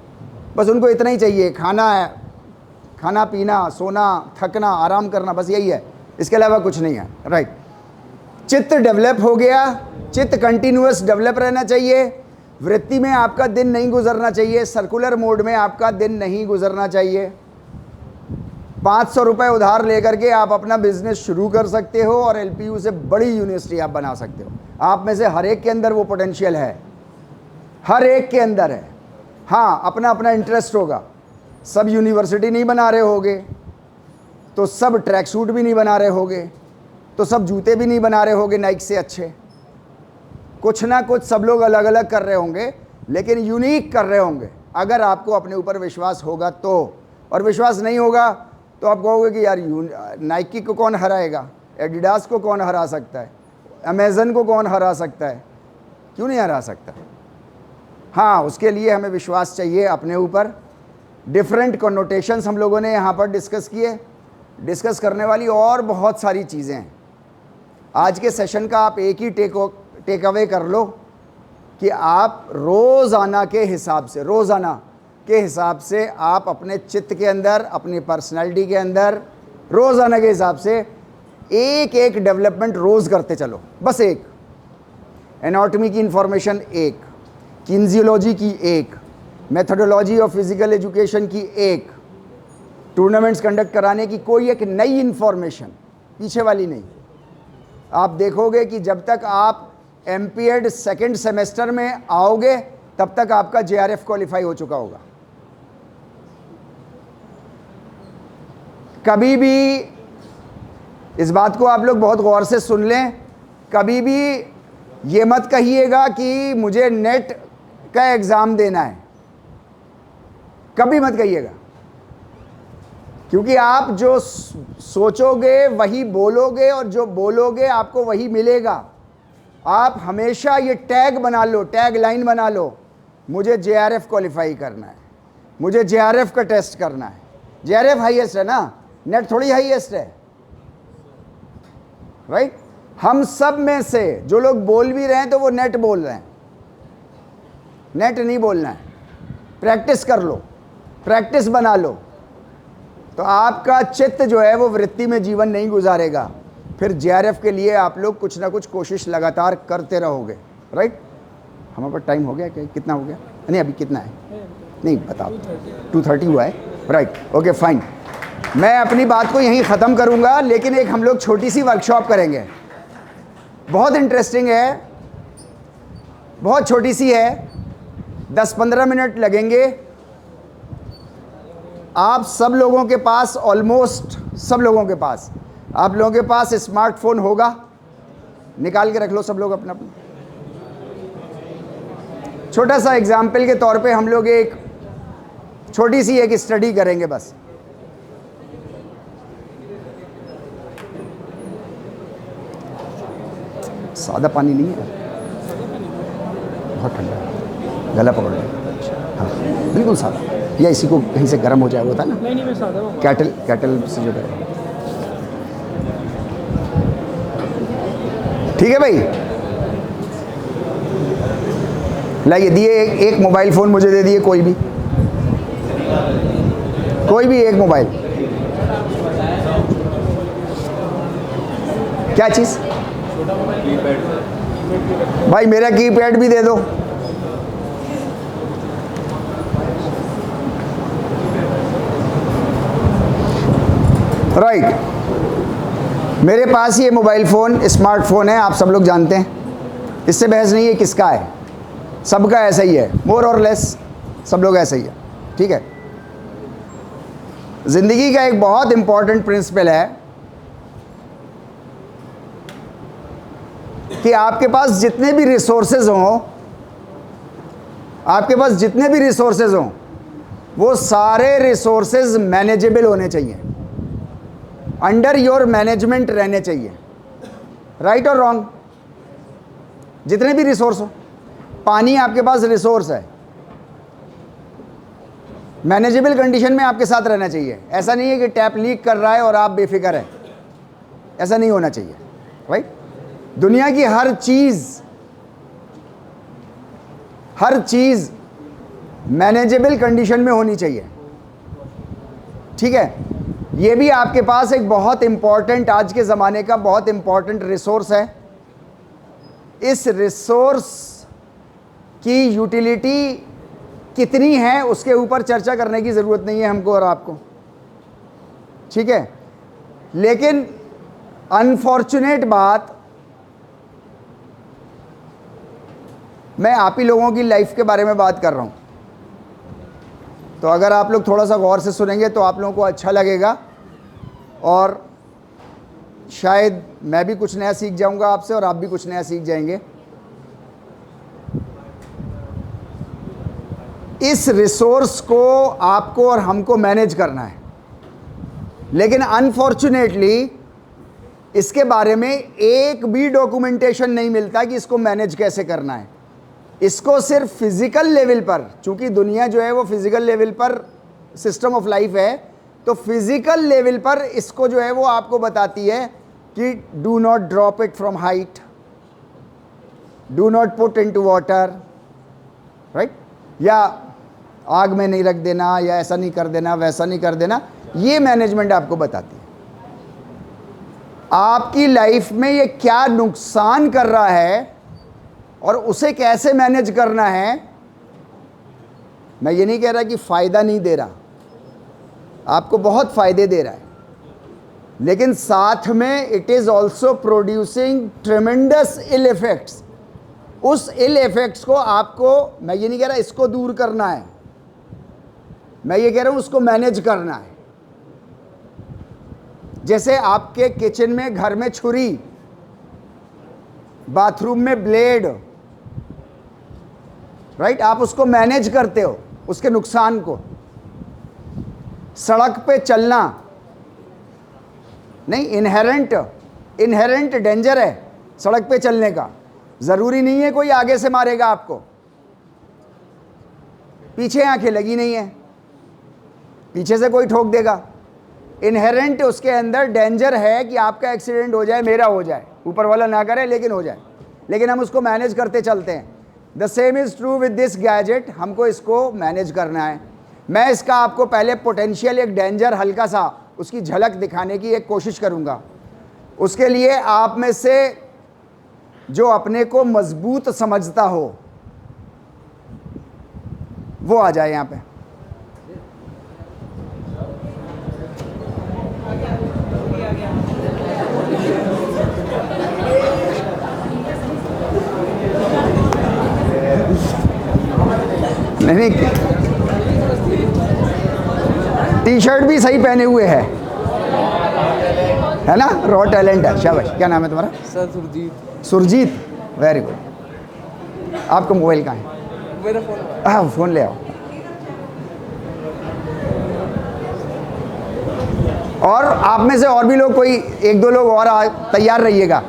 बस उनको इतना ही चाहिए, खाना है, खाना पीना, सोना, थकना, आराम करना, बस यही है, इसके अलावा कुछ नहीं है, राइट। चित्त डेवलप हो गया, चित्त कंटिन्यूअस डेवलप रहना चाहिए। वृत्ति में आपका दिन नहीं गुजरना चाहिए, सर्कुलर मोड में आपका दिन नहीं गुजरना चाहिए। 500 रुपये उधार लेकर के आप अपना बिजनेस शुरू कर सकते हो और एलपीयू से बड़ी यूनिवर्सिटी आप बना सकते हो। आप में से हर एक के अंदर वो पोटेंशियल है, हर एक के अंदर है। हाँ, अपना अपना इंटरेस्ट होगा। सब यूनिवर्सिटी नहीं बना रहे होगे, तो सब ट्रैक सूट भी नहीं बना रहे होगे, तो सब जूते भी नहीं बना रहे होगे नाइक से अच्छे। कुछ ना कुछ सब लोग अलग अलग कर रहे होंगे, लेकिन यूनिक कर रहे होंगे, अगर आपको अपने ऊपर विश्वास होगा तो, और विश्वास नहीं होगा तो आप कहोगे कि यार नाइकी को कौन हराएगा, एडिडास को कौन हरा सकता है, अमेज़न को कौन हरा सकता है, क्यों नहीं हरा सकता। हाँ, उसके लिए हमें विश्वास चाहिए अपने ऊपर। डिफरेंट कॉनोटेशंस हम लोगों ने यहाँ पर डिस्कस किए, डिस्कस करने वाली और बहुत सारी चीज़ें हैं। आज के सेशन का आप एक ही टेक अवे कर लो कि आप रोज़ाना के हिसाब से आप अपने चित्त के अंदर, अपनी पर्सनैलिटी के अंदर रोज़ाना के हिसाब से एक एक डेवलपमेंट रोज़ करते चलो। बस एक एनाटॉमी की इंफॉर्मेशन, एक किन्जियोलॉजी की, एक मेथोडोलॉजी ऑफ फिजिकल एजुकेशन की, एक टूर्नामेंट्स कंडक्ट कराने की कोई एक नई इंफॉर्मेशन, पीछे वाली नहीं। आप देखोगे कि जब तक आप एमपीएड सेकेंड सेमेस्टर में आओगे तब तक आपका जेआरएफ क्वालिफाई हो चुका होगा। कभी भी इस बात को आप लोग बहुत गौर से सुन लें, कभी भी ये मत कहिएगा कि मुझे नेट का एग्ज़ाम देना है, कभी मत कहिएगा, क्योंकि आप जो सोचोगे वही बोलोगे और जो बोलोगे आपको वही मिलेगा। आप हमेशा ये टैग बना लो, टैग लाइन बना लो, मुझे जेआरएफ क्वालिफाई करना है, मुझे जेआरएफ का टेस्ट करना है। जेआरएफ हाईएस्ट है ना, नेट थोड़ी हाईएस्ट है, राइट। हम सब में से जो लोग बोल भी रहे हैं तो वो नेट बोल रहे हैं, नेट नहीं बोलना है। प्रैक्टिस कर लो, प्रैक्टिस बना लो, तो आपका चित्त जो है वो वृत्ति में जीवन नहीं गुजारेगा। फिर जेआरएफ के लिए आप लोग कुछ ना कुछ कोशिश लगातार करते रहोगे, राइट। हमारे पास टाइम हो गया क्या, कितना हो गया, नहीं अभी कितना है, नहीं बताओ, 2:30 हुआ है, राइट, ओके फाइन। मैं अपनी बात को यहीं ख़त्म करूँगा, लेकिन एक हम लोग छोटी सी वर्कशॉप करेंगे, बहुत इंटरेस्टिंग है, बहुत छोटी सी है, 10-15 मिनट लगेंगे। आप सब लोगों के पास, ऑलमोस्ट सब लोगों के पास, आप लोगों के पास स्मार्टफोन होगा, निकाल के रख लो सब लोग अपना अपना। छोटा सा एग्जाम्पल के तौर पे हम लोग एक छोटी सी एक स्टडी करेंगे बस। सादा पानी नहीं है, बहुत ठंडा है, गला पकड़ लिया। हाँ बिल्कुल सादा, या इसी को कहीं से गर्म हो जाए, होता है ना, नहीं मैं सादा हूँ। कैटल से जो गर्म। ठीक है भाई, लाइए दिए एक मोबाइल फ़ोन मुझे दे दिए, कोई भी एक मोबाइल। क्या चीज़ भाई, मेरा कीपैड भी दे दो। राइट, मेरे पास ये मोबाइल फ़ोन स्मार्टफोन है, आप सब लोग जानते हैं, इससे बहस नहीं है किसका है, सबका ऐसा ही है, मोर और लेस सब लोग ऐसा ही है। ठीक है, ज़िंदगी का एक बहुत इंपॉर्टेंट प्रिंसिपल है कि आपके पास जितने भी रिसोर्सेज हों, आपके पास जितने भी रिसोर्सेज हों, वो सारे रिसोर्सेज मैनेजेबल होने चाहिए, अंडर योर मैनेजमेंट रहने चाहिए। राइट और रॉन्ग? जितने भी रिसोर्स हो, पानी आपके पास रिसोर्स है, मैनेजेबल कंडीशन में आपके साथ रहना चाहिए। ऐसा नहीं है कि टैप लीक कर रहा है और आप बेफिक्र हैं, ऐसा नहीं होना चाहिए। राइट, दुनिया की हर चीज़ मैनेजेबल कंडीशन में होनी चाहिए। ठीक है, ये भी आपके पास एक बहुत इंपॉर्टेंट, आज के ज़माने का बहुत इंपॉर्टेंट रिसोर्स है। इस रिसोर्स की यूटिलिटी कितनी है उसके ऊपर चर्चा करने की ज़रूरत नहीं है हमको और आपको। ठीक है, लेकिन अनफॉर्चुनेट बात, मैं आप ही लोगों की लाइफ के बारे में बात कर रहा हूँ, तो अगर आप लोग थोड़ा सा गौर से सुनेंगे तो आप लोगों को अच्छा लगेगा और शायद मैं भी कुछ नया सीख जाऊंगा आपसे और आप भी कुछ नया सीख जाएंगे। इस रिसोर्स को आपको और हमको मैनेज करना है, लेकिन अनफॉर्चुनेटली इसके बारे में एक भी डॉक्यूमेंटेशन नहीं मिलता कि इसको मैनेज कैसे करना है। इसको सिर्फ फिजिकल लेवल पर, चूंकि दुनिया जो है वो फिजिकल लेवल पर सिस्टम ऑफ लाइफ है, तो फिजिकल लेवल पर इसको जो है वो आपको बताती है कि do not drop it from height, do not put into water, right, या आग में नहीं रख देना, या ऐसा नहीं कर देना, वैसा नहीं कर देना। ये मैनेजमेंट आपको बताती है आपकी लाइफ में ये क्या नुकसान कर रहा है और उसे कैसे मैनेज करना है। मैं ये नहीं कह रहा कि फ़ायदा नहीं दे रहा, आपको बहुत फ़ायदे दे रहा है, लेकिन साथ में it is also producing tremendous ill effects. उस इल इफेक्ट्स को आपको, मैं ये नहीं कह रहा इसको दूर करना है, मैं ये कह रहा हूँ उसको मैनेज करना है। जैसे आपके किचन में, घर में छुरी, बाथरूम में ब्लेड, राइट, आप उसको मैनेज करते हो, उसके नुकसान को। सड़क पे चलना नहीं, इनहेरेंट डेंजर है सड़क पे चलने का। ज़रूरी नहीं है कोई आगे से मारेगा आपको, पीछे आंखें लगी नहीं है, पीछे से कोई ठोक देगा। इनहेरेंट उसके अंदर डेंजर है कि आपका एक्सीडेंट हो जाए, मेरा हो जाए, ऊपर वाला ना करे लेकिन हो जाए, लेकिन हम उसको मैनेज करते चलते हैं। The same is true with this gadget, हमको इसको मैनेज करना है। मैं इसका आपको पहले पोटेंशियल, एक डेंजर हल्का सा उसकी झलक दिखाने की एक कोशिश करूँगा। उसके लिए आप में से जो अपने को मजबूत समझता हो वो आ जाए यहाँ पे। नहीं, टी शर्ट भी सही पहने हुए है ना, रॉ टैलेंट है, शाबाश। क्या नाम है तुम्हारा? Sir Surjit. Surjit, very good. आपका मोबाइल कहाँ है? मेरा फोन। हाँ, फ़ोन ले आओ। और आप में से और भी लोग, कोई एक दो लोग और तैयार रहिएगा।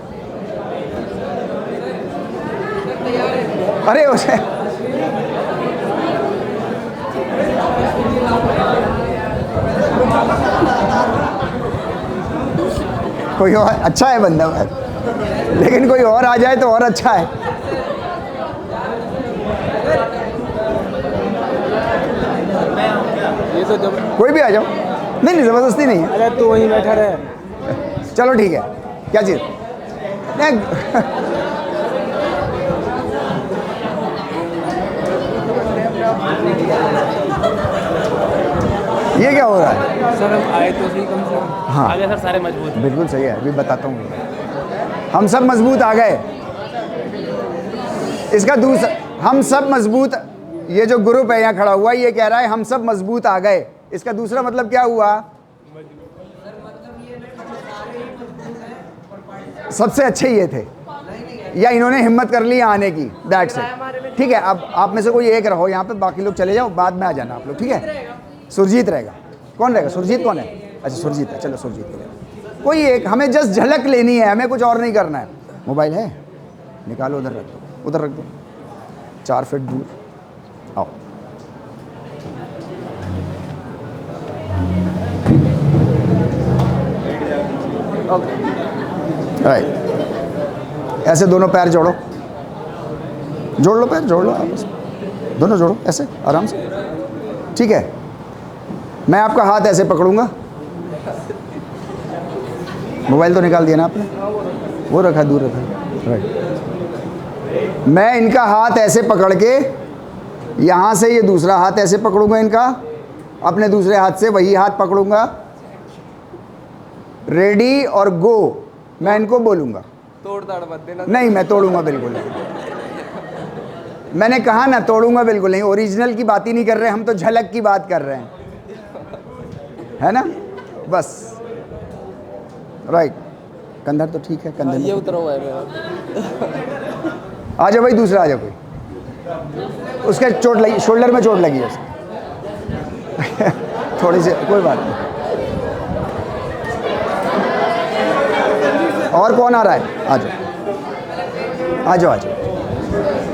अरे उसे कोई और अच्छा है बंदा, लेकिन कोई और आ जाए तो और अच्छा है। ये तो जब कोई भी आ जाओ, नहीं ज़बरदस्ती नहीं है। अरे तू वहीं बैठा रहे। चलो ठीक है, क्या चीज़ नहीं। ये क्या हो रहा है? सर हम आए तो सही, कम से कम हाँ, आगे सर सारे मजबूत। बिल्कुल सही है, अभी बताता हूँ। हम सब मजबूत आ गए। इसका दूसरा, हम सब मजबूत, ये जो ग्रुप है यहाँ खड़ा हुआ, ये कह रहा है हम सब मजबूत आ गए। इसका दूसरा मतलब क्या हुआ? सबसे अच्छे ये थे, या इन्होंने हिम्मत कर ली आने की, दैट्स इट। ठीक है, अब आप में से कोई एक रहो यहाँ पे, बाकी लोग चले जाओ, बाद में आ जाना आप लोग, ठीक है? सुरजीत रहेगा। कौन रहेगा? सुरजीत कौन है? अच्छा सुरजीत है, चलो सुरजीत रहेगा। कोई एक, हमें जस्ट झलक लेनी है, हमें कुछ और नहीं करना है। मोबाइल है, निकालो, उधर रख दो, उधर रख दो, 4 फीट दूर। आओ, राइट। ऐसे दोनों पैर जोड़ो, जोड़ लो पैर, जोड़ लो आपस में, दोनों जोड़ो ऐसे आराम से, ठीक है? मैं आपका हाथ ऐसे पकड़ूंगा। मोबाइल तो निकाल दिया ना आपने, वो रखा, दूर रखा, राइट। मैं इनका हाथ ऐसे पकड़ के, यहाँ से ये दूसरा हाथ ऐसे पकड़ूंगा इनका, अपने दूसरे हाथ से वही हाथ पकड़ूंगा, रेडी और गो, मैं इनको बोलूँगा। तोड़ ताड़ मत देना। नहीं, मैं तोड़ूंगा बिल्कुल नहीं। मैंने कहा ना, तोड़ूंगा बिल्कुल नहीं। ओरिजिनल की बात ही नहीं कर रहे हम, तो झलक की बात कर रहे हैं, है ना? बस, राइट। कंधर तो ठीक है, कंधर ये उतरा हुआ है मेरा। आ जाओ भाई, दूसरा आ जाओ कोई। उसके चोट लगी, शोल्डर में चोट लगी है उसके थोड़ी सी, कोई बात नहीं। और कौन आ रहा है? आ जाओ आ जाओ आ जाओ।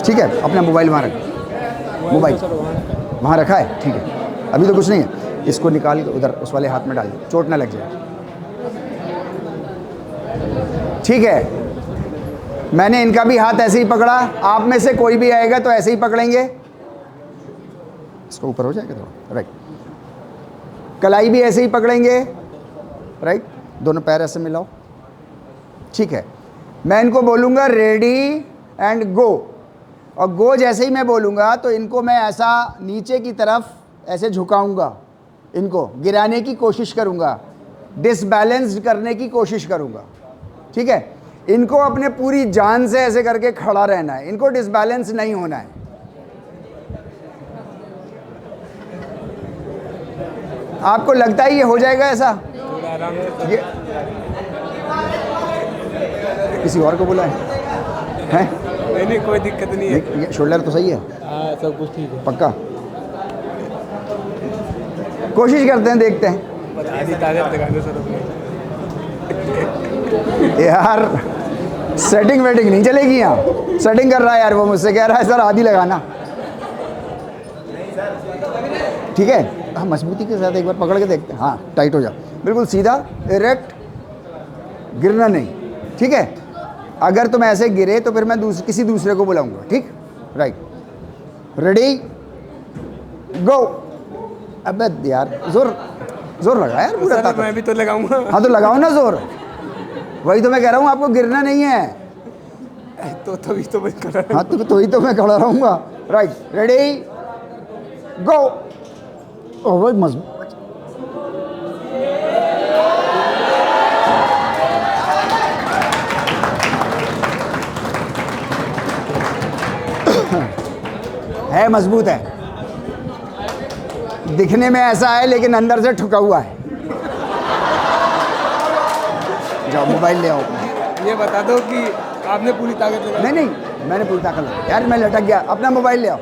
ठीक है, अपना मोबाइल वहाँ रख, मोबाइल वहाँ रखा है, ठीक है। अभी तो कुछ नहीं है, इसको निकाल के उधर उस वाले हाथ में डाल दो, चोट ना लग जाए। ठीक है, मैंने इनका भी हाथ ऐसे ही पकड़ा, आप में से कोई भी आएगा तो ऐसे ही पकड़ेंगे। इसको ऊपर हो जाएगा थोड़ा, राइट। कलाई भी ऐसे ही पकड़ेंगे, राइट। दोनों पैर ऐसे मिलाओ, ठीक है। मैं इनको बोलूँगा रेडी एंड गो, और गो जैसे ही मैं बोलूँगा तो इनको मैं ऐसा नीचे की तरफ ऐसे झुकाऊँगा, इनको गिराने की कोशिश करूँगा, डिसबैलेंस्ड करने की कोशिश करूँगा, ठीक है। इनको अपने पूरी जान से ऐसे करके खड़ा रहना है, इनको डिसबैलेंस नहीं होना है। आपको लगता है ये हो जाएगा ऐसा? ये किसी और को बोला है? नहीं, कोई दिक्कत नहीं है। ये शोल्डर तो सही है? हाँ, सब कुछ ठीक है। पक्का? कोशिश करते हैं, देखते हैं। आधी ताकत लगा दो सर अपनी। यार सेटिंग वेटिंग नहीं चलेगी यहाँ। सेटिंग कर रहा है यार, वो मुझसे कह रहा है सर आधी लगाना। ठीक है, हाँ मजबूती के साथ एक बार पकड़ के देखते हैं। हाँ टाइट हो जा, बिल्कुल सीधा इरेक्ट, गिरना नहीं, ठीक है। अगर तुम ऐसे गिरे तो फिर मैं किसी दूसरे को बुलाऊंगा, ठीक, राइट। रेडी गो। अबे यार जोर जोर लगा यार पूरा ताकत। मैं भी तो लगाऊंगा। हाँ तो लगाओ ना जोर, वही तो मैं कह रहा हूँ, आपको गिरना नहीं है। तो तभी तो मैं खड़ा। हाँ तो ही तो मैं खड़ा रहूँगा, राइट। रेडी गो। ओह बहुत मजबूत। है मजबूत है, दिखने में ऐसा है लेकिन अंदर से ठुका हुआ है। जाओ मोबाइल ले आओ। ये बता दो कि आपने पूरी ताकत लगाई। नहीं, मैंने पूरी ताकत लगाई यार, मैं लटक गया। अपना मोबाइल ले आओ,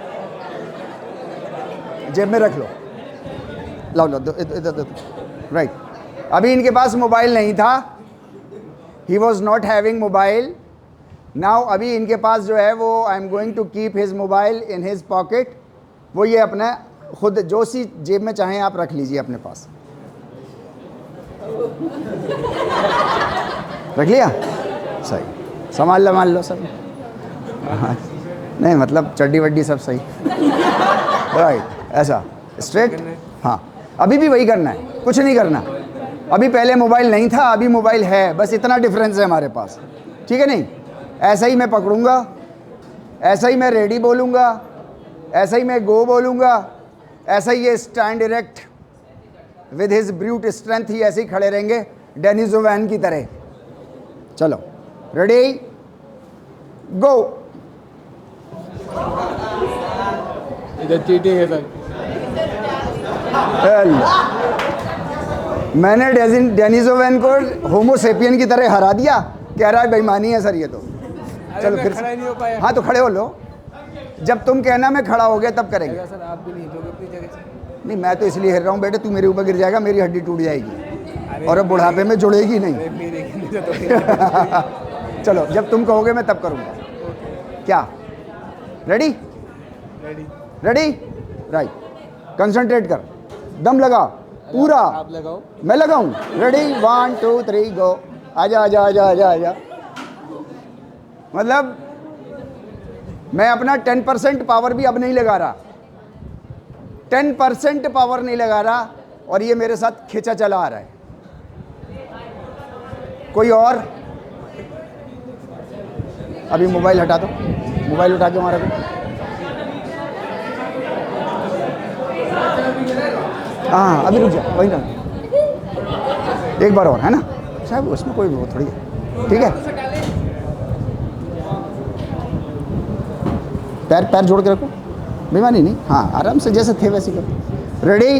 जेब में रख लो, लाओ इधर, राइट। अभी इनके पास मोबाइल नहीं था, he was not having mobile. Now अभी इनके पास जो है वो I am going to keep his mobile in his pocket. वो ये अपना खुद जो सी जेब में चाहें आप रख लीजिए अपने पास। रख लिया, सही। संभाल लो सब। हाँ, नहीं मतलब चड्डी वड्डी सब सही, राइट। ऐसा स्ट्रेट, हाँ। अभी भी वही करना है, कुछ नहीं करना। अभी पहले मोबाइल नहीं था, अभी मोबाइल है, बस इतना डिफरेंस है हमारे पास, ठीक है। नहीं ऐसा ही मैं पकड़ूंगा, ऐसा ही मैं रेडी बोलूँगा, ऐसा ही मैं गो बोलूँगा, ऐसा ही ये stand erect with his brute strength ही ऐसे ही खड़े रहेंगे डेनिस ओवैन की तरह। चलो रेडी गो। इधर चीटिंग है सर। मैंने डेनिस ओवैन को होमोसेपियन की तरह हरा दिया, कह रहा है बेईमानी है सर ये तो। चलो फिर खड़ा ही नहीं हो पाया। हाँ तो खड़े हो लो, जब तुम कहना मैं खड़ा हो गया तब करेंगे। सर आप भी नहीं दोगे अपनी जगह से। नहीं मैं तो इसलिए हिल रहा हूँ बेटे, तू मेरे ऊपर गिर जाएगा, मेरी हड्डी टूट जाएगी और अब बुढ़ापे में जुड़ेगी नहीं। चलो जब तुम कहोगे मैं तब करूँगा। क्या रेडी? Ready right. कंसंट्रेट कर, दम लगा पूरा। आप लगाओ, मैं लगाऊं? रेडी 1 2 3 गो। आजा। मतलब मैं अपना 10% पावर भी अब नहीं लगा रहा, 10% पावर नहीं लगा रहा, और ये मेरे साथ खींचा चला आ रहा है। कोई और? अभी मोबाइल हटा दो, मोबाइल उठा के हमारा को। हाँ अभी रुक जा, वही ना, एक बार और, है ना साहब, उसमें कोई वो थोड़ी है, ठीक है। पैर जोड़ के रखो, बेईमानी नहीं, हाँ आराम से जैसे थे वैसे करो। रेडी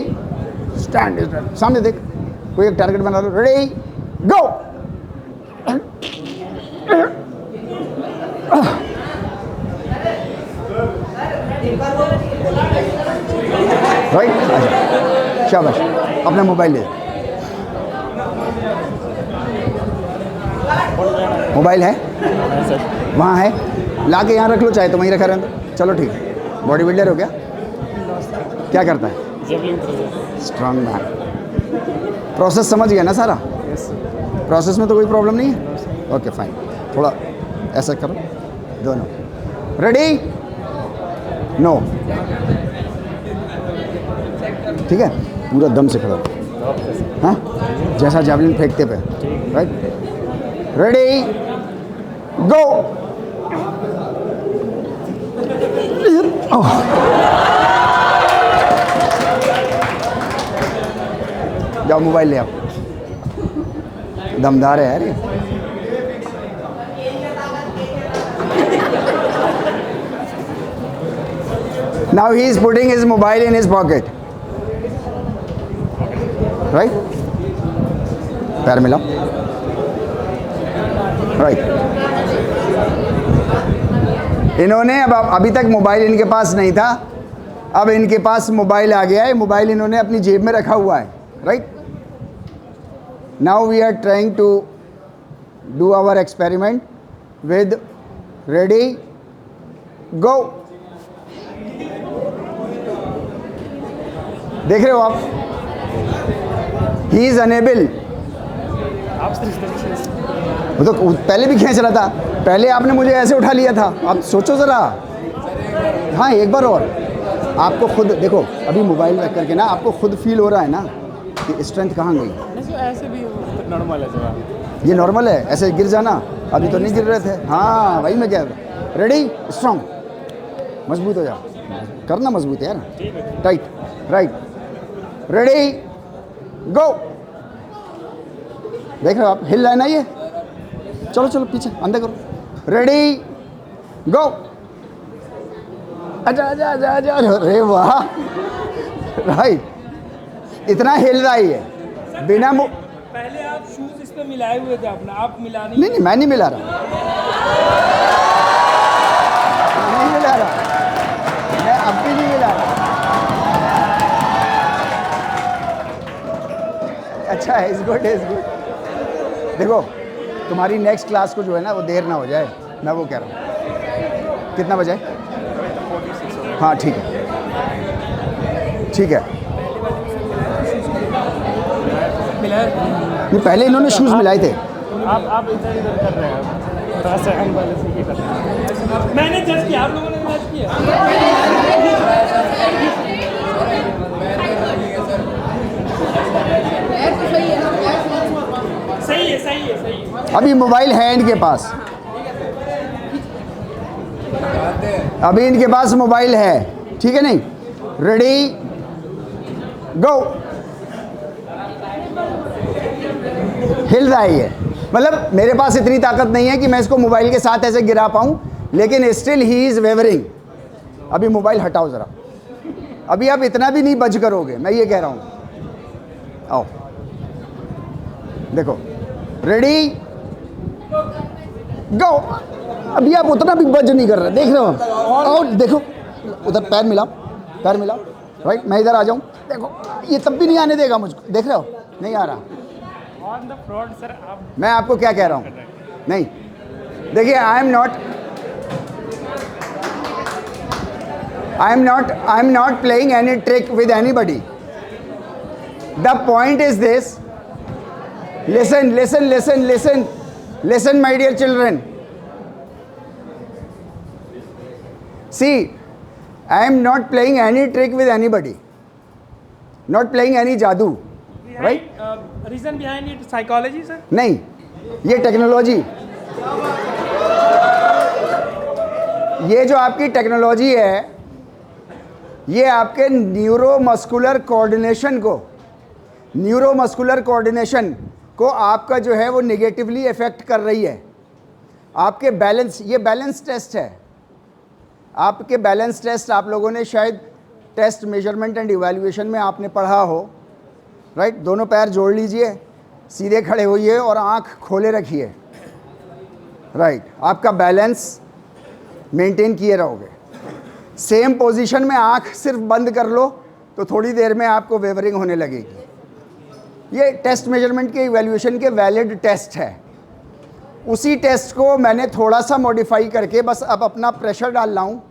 स्टैंड, सामने देख, कोई एक टारगेट बना लो। रेडी गो। राइट, अच्छा शाबाश, अपना मोबाइल ले जाओ। मोबाइल है वहाँ है, ला के यहाँ रख लो, चाहे तो वहीं रखा रहना। चलो ठीक है। बॉडी बिल्डर हो क्या? क्या करता है? Strong man. प्रोसेस समझ गया ना सारा? प्रोसेस में तो कोई प्रॉब्लम नहीं है? Okay fine. थोड़ा ऐसा करो दोनों। रेडी? नो। ठीक है, पूरा दम से खड़ा हो। हाँ, जैसा जैवलिन फेंकते पे। राइट, रेडी गो। जाओ मोबाइल ले आओ। दमदार है यार ये। Now he is putting his mobile in his pocket. Right? पैर मिलाओ। Right. इन्होंने अब अभी तक मोबाइल इनके पास नहीं था, अब इनके पास मोबाइल आ गया है। मोबाइल इन्होंने अपनी जेब में रखा हुआ है। Right, now we are trying to do our experiment with ready go. देख रहे हो आप, ही इज अनेबल। वो तो पहले भी खींच रहा था, पहले आपने मुझे ऐसे उठा लिया था। आप सोचो ज़रा। हाँ, एक बार और। आपको खुद देखो, अभी मोबाइल रख करके ना आपको खुद फील हो रहा है ना कि स्ट्रेंथ कहाँ गई। ऐसे भी नॉर्मल है जवाब। ये नॉर्मल है, ऐसे गिर जाना। अभी तो नहीं गिर रहे थे। हाँ वही मैं कह रहा हूँ। रेडी स्ट्रांग, मजबूत हो जाओ। करना मजबूत है यार, टाइट। Right, ready go. देख रहे हो आप, हिल रहा है ना ये। चलो चलो पीछे अंदर करो। रेडी गो। अच्छा अच्छा अच्छा अच्छा, अरे वाह। राइट, इतना हिल रहा ही है बिना पहले आप शूज इस पे मिलाए हुए थे अपना, आप मिला नहीं। नहीं, मैं नहीं मिला रहा, नहीं मिला रहा, मैं अब भी नहीं मिला रहा। अच्छा है, इज गुड, इज गुड। देखो तुम्हारी नेक्स्ट क्लास को जो है ना वो देर ना हो जाए, मैं वो कह रहा हूँ। कितना बजे? हाँ ठीक है, ठीक है। ये पहले इन्होंने शूज़ मिलाए थे। आप इधर इधर कर रहे हैं, थोड़ा सा वाले से ये कर रहे हैं। मैंने जज किया, आप लोगों ने जज किया। सही है, सही है, सही है। अभी मोबाइल है इनके पास, अभी इनके पास मोबाइल है, ठीक है नहीं? रेडी गो। हिल रहा है ये, मतलब मेरे पास इतनी ताकत नहीं है कि मैं इसको मोबाइल के साथ ऐसे गिरा पाऊं, लेकिन स्टिल ही इज वेवरिंग। अभी मोबाइल हटाओ ज़रा, अभी आप इतना भी नहीं बच करोगे, मैं ये कह रहा हूं। आओ देखो, रेडी गो। अभी आप उतना भी बच नहीं कर रहे, देख रहे हो? आओ देखो, उधर पैर मिलाओ, पैर मिलाओ। राइट, मैं इधर आ जाऊं, देखो ये तब भी नहीं आने देगा मुझको, देख रहे हो? नहीं आ रहा। ऑन द फ्रंट सर, आप मैं आपको क्या कह रहा हूं, नहीं देखिए, I am not playing any trick with anybody. The point is this, listen listen listen listen listen my dear children. See, I am not playing any trick with anybody, not playing any जादू, right? Reason behind it psychology sir? नहीं, ये टेक्नोलॉजी, ये जो आपकी टेक्नोलॉजी है, ये आपके न्यूरोमस्कुलर कोऑर्डिनेशन को आपका जो है वो निगेटिवली इफेक्ट कर रही है। आपके बैलेंस, ये बैलेंस टेस्ट है, आपके बैलेंस टेस्ट आप लोगों ने शायद टेस्ट मेजरमेंट एंड इवैल्यूएशन में आपने पढ़ा हो। राइट, दोनों पैर जोड़ लीजिए, सीधे खड़े होइए और आंख खोले रखिए। राइट, आपका बैलेंस मेंटेन किए रहोगे। सेम पोजीशन में आंख सिर्फ बंद कर लो तो थोड़ी देर में आपको वेवरिंग होने लगेगी। ये टेस्ट मेजरमेंट के इवैल्यूएशन के वैलिड टेस्ट है। उसी टेस्ट को मैंने थोड़ा सा मॉडिफाई करके बस अब अपना प्रेशर डाल रहा हूँ।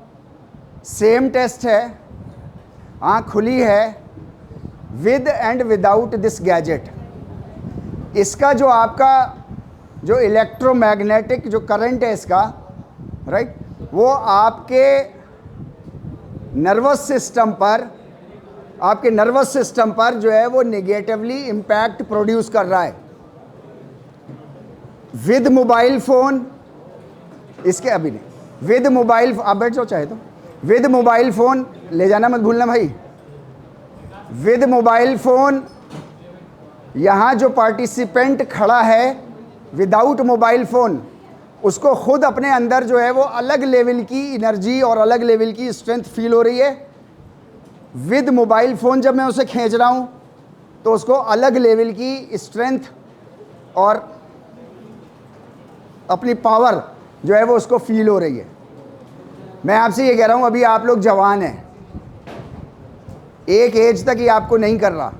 सेम टेस्ट है, आँख खुली है, with and without this gadget. इसका जो आपका जो इलेक्ट्रोमैग्नेटिक जो करंट है इसका, राइट, वो आपके नर्वस सिस्टम पर जो है वो नेगेटिवली इम्पैक्ट प्रोड्यूस कर रहा है। विद मोबाइल फ़ोन, इसके अभी नहीं, विद मोबाइल, आप बैठ जाओ चाहे तो, विद मोबाइल फ़ोन ले जाना मत भूलना भाई। विद मोबाइल फ़ोन यहाँ जो पार्टिसिपेंट खड़ा है विदाउट मोबाइल फ़ोन, उसको खुद अपने अंदर जो है वो अलग लेवल की एनर्जी और अलग लेवल की स्ट्रेंथ फील हो रही है। विद मोबाइल फ़ोन जब मैं उसे खींच रहा हूँ तो उसको अलग लेवल की स्ट्रेंथ और अपनी पावर जो है वो उसको फील हो रही है। मैं आपसे ये कह रहा हूँ, अभी आप लोग जवान हैं, एक एज तक ये आपको नहीं कर रहा,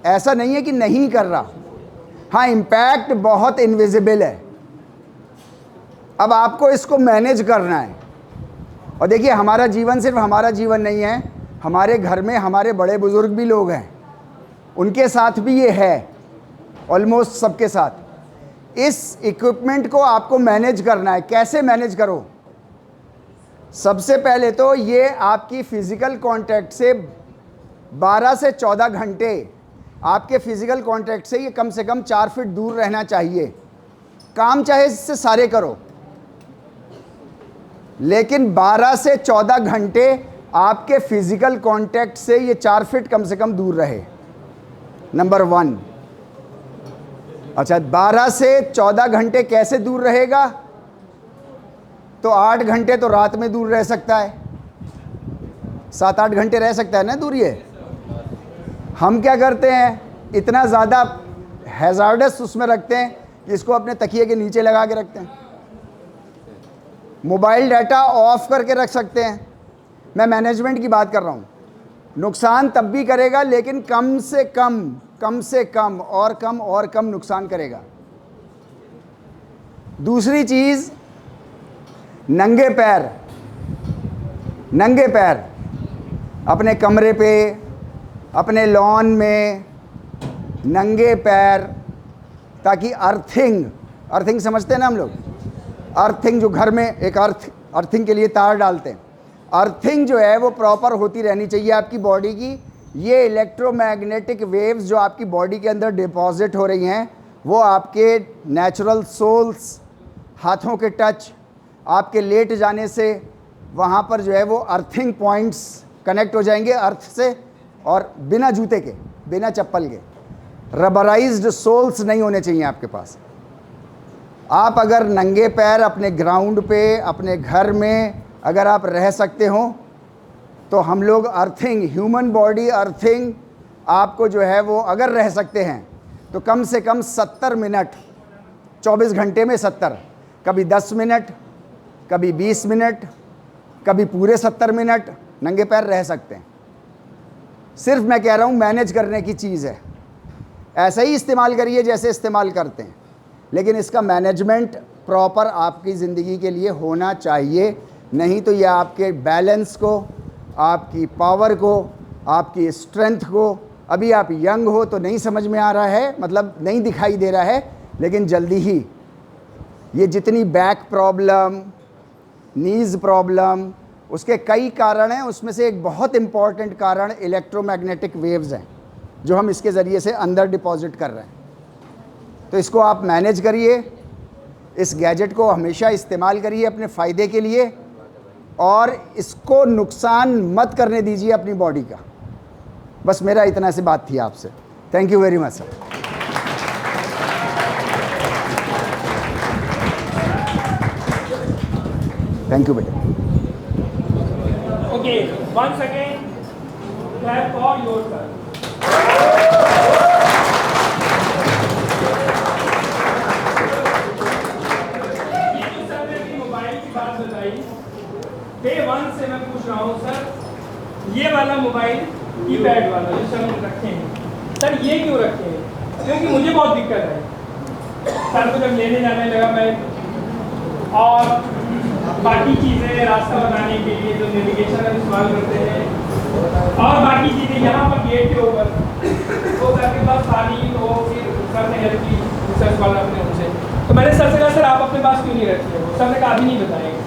ऐसा नहीं है कि नहीं कर रहा, हाँ इम्पैक्ट बहुत इनविजिबल है। अब आपको इसको मैनेज करना है। और देखिए, हमारा जीवन सिर्फ हमारा जीवन नहीं है, हमारे घर में हमारे बड़े बुजुर्ग भी लोग हैं, उनके साथ भी ये है, ऑलमोस्ट सबके साथ। इस इक्विपमेंट को आपको मैनेज करना है। कैसे मैनेज करो? सबसे पहले तो ये आपकी फिज़िकल कांटेक्ट से 12 से 14 घंटे आपके फिज़िकल कांटेक्ट से ये कम से कम 4 फीट दूर रहना चाहिए। काम चाहे इससे सारे करो, लेकिन 12 से 14 घंटे आपके फिज़िकल कांटेक्ट से ये 4 फीट कम से कम दूर रहे, नंबर 1। अच्छा, 12 से 14 घंटे कैसे दूर रहेगा? तो 8 घंटे तो रात में दूर रह सकता है, 7-8 घंटे रह सकता है ना दूर। ये हम क्या करते हैं, इतना ज़्यादा हैज़ार्डस उसमें रखते हैं कि इसको अपने तकिए के नीचे लगा के रखते हैं। मोबाइल डाटा ऑफ करके रख सकते हैं। मैं मैनेजमेंट की बात कर रहा हूँ। नुकसान तब भी करेगा, लेकिन कम से कम और कम नुकसान करेगा। दूसरी चीज़, नंगे पैर अपने कमरे पे, अपने लॉन में नंगे पैर, ताकि अर्थिंग समझते हैं ना हम लोग, अर्थिंग जो घर में एक अर्थिंग के लिए तार डालते हैं, अर्थिंग जो है वो प्रॉपर होती रहनी चाहिए आपकी बॉडी की। ये इलेक्ट्रोमैग्नेटिक वेव्स जो आपकी बॉडी के अंदर डिपॉजिट हो रही हैं, वो आपके नेचुरल सोल्स, हाथों के टच, आपके लेट जाने से वहाँ पर जो है वो अर्थिंग पॉइंट्स कनेक्ट हो जाएंगे अर्थ से, और बिना जूते के, बिना चप्पल के, रबराइज्ड सोल्स नहीं होने चाहिए आपके पास। आप अगर नंगे पैर अपने ग्राउंड पे, अपने घर में अगर आप रह सकते हो, तो हम लोग अर्थिंग, ह्यूमन बॉडी अर्थिंग आपको जो है वो अगर रह सकते हैं तो कम से कम 70 मिनट, 24 घंटे में 70, कभी 10 मिनट, कभी 20 मिनट, कभी पूरे 70 मिनट नंगे पैर रह सकते हैं। सिर्फ मैं कह रहा हूँ मैनेज करने की चीज़ है। ऐसा ही इस्तेमाल करिए जैसे इस्तेमाल करते हैं, लेकिन इसका मैनेजमेंट प्रॉपर आपकी ज़िंदगी के लिए होना चाहिए। नहीं तो ये आपके बैलेंस को, आपकी पावर को, आपकी स्ट्रेंथ को, अभी आप यंग हो तो नहीं समझ में आ रहा है, मतलब नहीं दिखाई दे रहा है, लेकिन जल्दी ही ये जितनी बैक प्रॉब्लम, नीज़ प्रॉब्लम, उसके कई कारण हैं। उसमें से एक बहुत इम्पॉर्टेंट कारण इलेक्ट्रोमैग्नेटिक वेव्स हैं जो हम इसके ज़रिए से अंदर डिपॉजिट कर रहे हैं। तो इसको आप मैनेज करिए, इस गैजेट को हमेशा इस्तेमाल करिए अपने फ़ायदे के लिए, और इसको नुकसान मत करने दीजिए अपनी बॉडी का। बस मेरा इतना सी बात थी आपसे। Thank you very much sir. Thank you बेटा। Okay, once again, clap for yourself. ये जो सर ने अपनी मोबाइल की बात बताई, डे 1 से मैं पूछ रहा हूँ सर, ये वाला मोबाइल कीपैड वाला जो सर रखे हैं। सर ये क्यों रखे हैं? क्योंकि मुझे बहुत दिक्कत है सर को जब लेने जाने लगा मैं, और बाकी चीज़ें रास्ता बताने के लिए जो नेविगेशन का इस्तेमाल करते हैं, और बाकी चीज़ें यहाँ पर गेट के ऊपर तो सर के पास खाली तो फिर सर ने हेल्प की रिसर्च वाला अपने उनसे। तो मैंने सर से कहा सर आप अपने पास क्यों नहीं रखते हो? सर ने कहा अभी नहीं बताएंगे,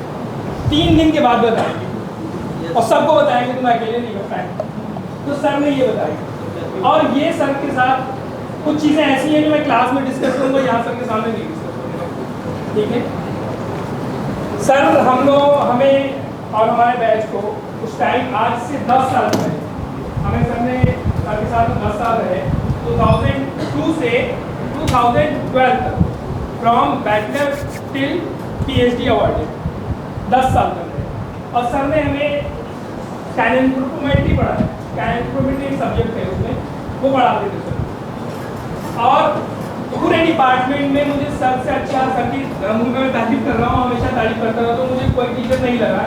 3 दिन के बाद बताएंगे, और सबको बताएंगे, तुम अकेले नहीं कर पाएंगे। तो सर ने ये बताया, और ये सर के साथ कुछ चीज़ें ऐसी हैं जो मैं क्लास में डिस्कस करूँगा, यहाँ सर के सामने नहीं डिस्कस करूँगा, ठीक है। सर हम लोग हमें और हमारे बैच को उस टाइम आज से 10 साल पहले हमें सर ने सर के साथ 10 साल रहे, 2002 से 2012 तक, from bachelor till PhD awarded 10 साल तक रहे। और सर ने हमें कैनोनोमेट्री पढ़ाया, कैनोनोमेट्री एक सब्जेक्ट है उसमें, वो पढ़ाते थे सर। और पूरे डिपार्टमेंट में मुझे सर से अच्छा, सर की मैं तारीफ कर रहा हूँ, हमेशा तारीफ करता रहा, तो मुझे कोई टीचर नहीं लगा।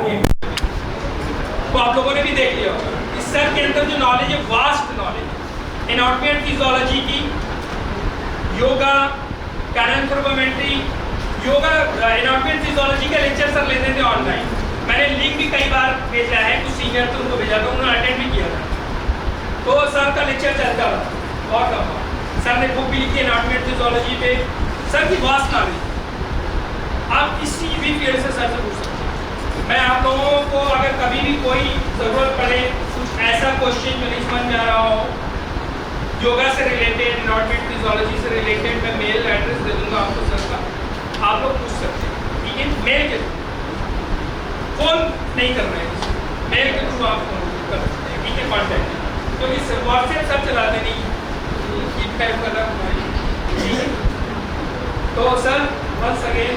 तो आप लोगों ने भी देख लिया होगा इस सर के अंदर जो नॉलेज है, vast knowledge, anatomy and physiology की, योगा, कैनोनोमेट्री, योगा, एनाटॉमी एंड फिजियोलॉजी का लेक्चर सर लेते थे ऑनलाइन। मैंने लिंक भी कई बार भेजा है, कुछ सीनियर थे उनको भेजा था, उन्होंने अटेंड भी किया था। तो सर का लेक्चर चलता रहा बहुत लंबा। सर ने बुक भी लिखी एनाटॉमी एंड फिजियोलॉजी पे, सर की वास्ट नॉलेज। आप किसी भी फील्ड से सर से पूछ सकते हैं। मैं आप लोगों को अगर कभी भी कोई ज़रूरत पड़े, कुछ ऐसा क्वेश्चन जो नहीं समझ में आ रहा हो, योगा से रिलेटेड, एनाटॉमी एंड फिजियोलॉजी से रिलेटेड, मैं मेल एड्रेस दे दूँगा आपको सर का, आप लोग पूछ सकते हैं, ठीक है। मेल के थ्रू, फ़ोन नहीं कर रहे हैं, मेल के थ्रू आप फोन कर सकते हैं, ठीक है, कॉन्टैक्ट। क्योंकि व्हाट्सएप सब चलाते नहीं, टाइप कर रहा हूँ, ठीक है। तो सर वंस अगेन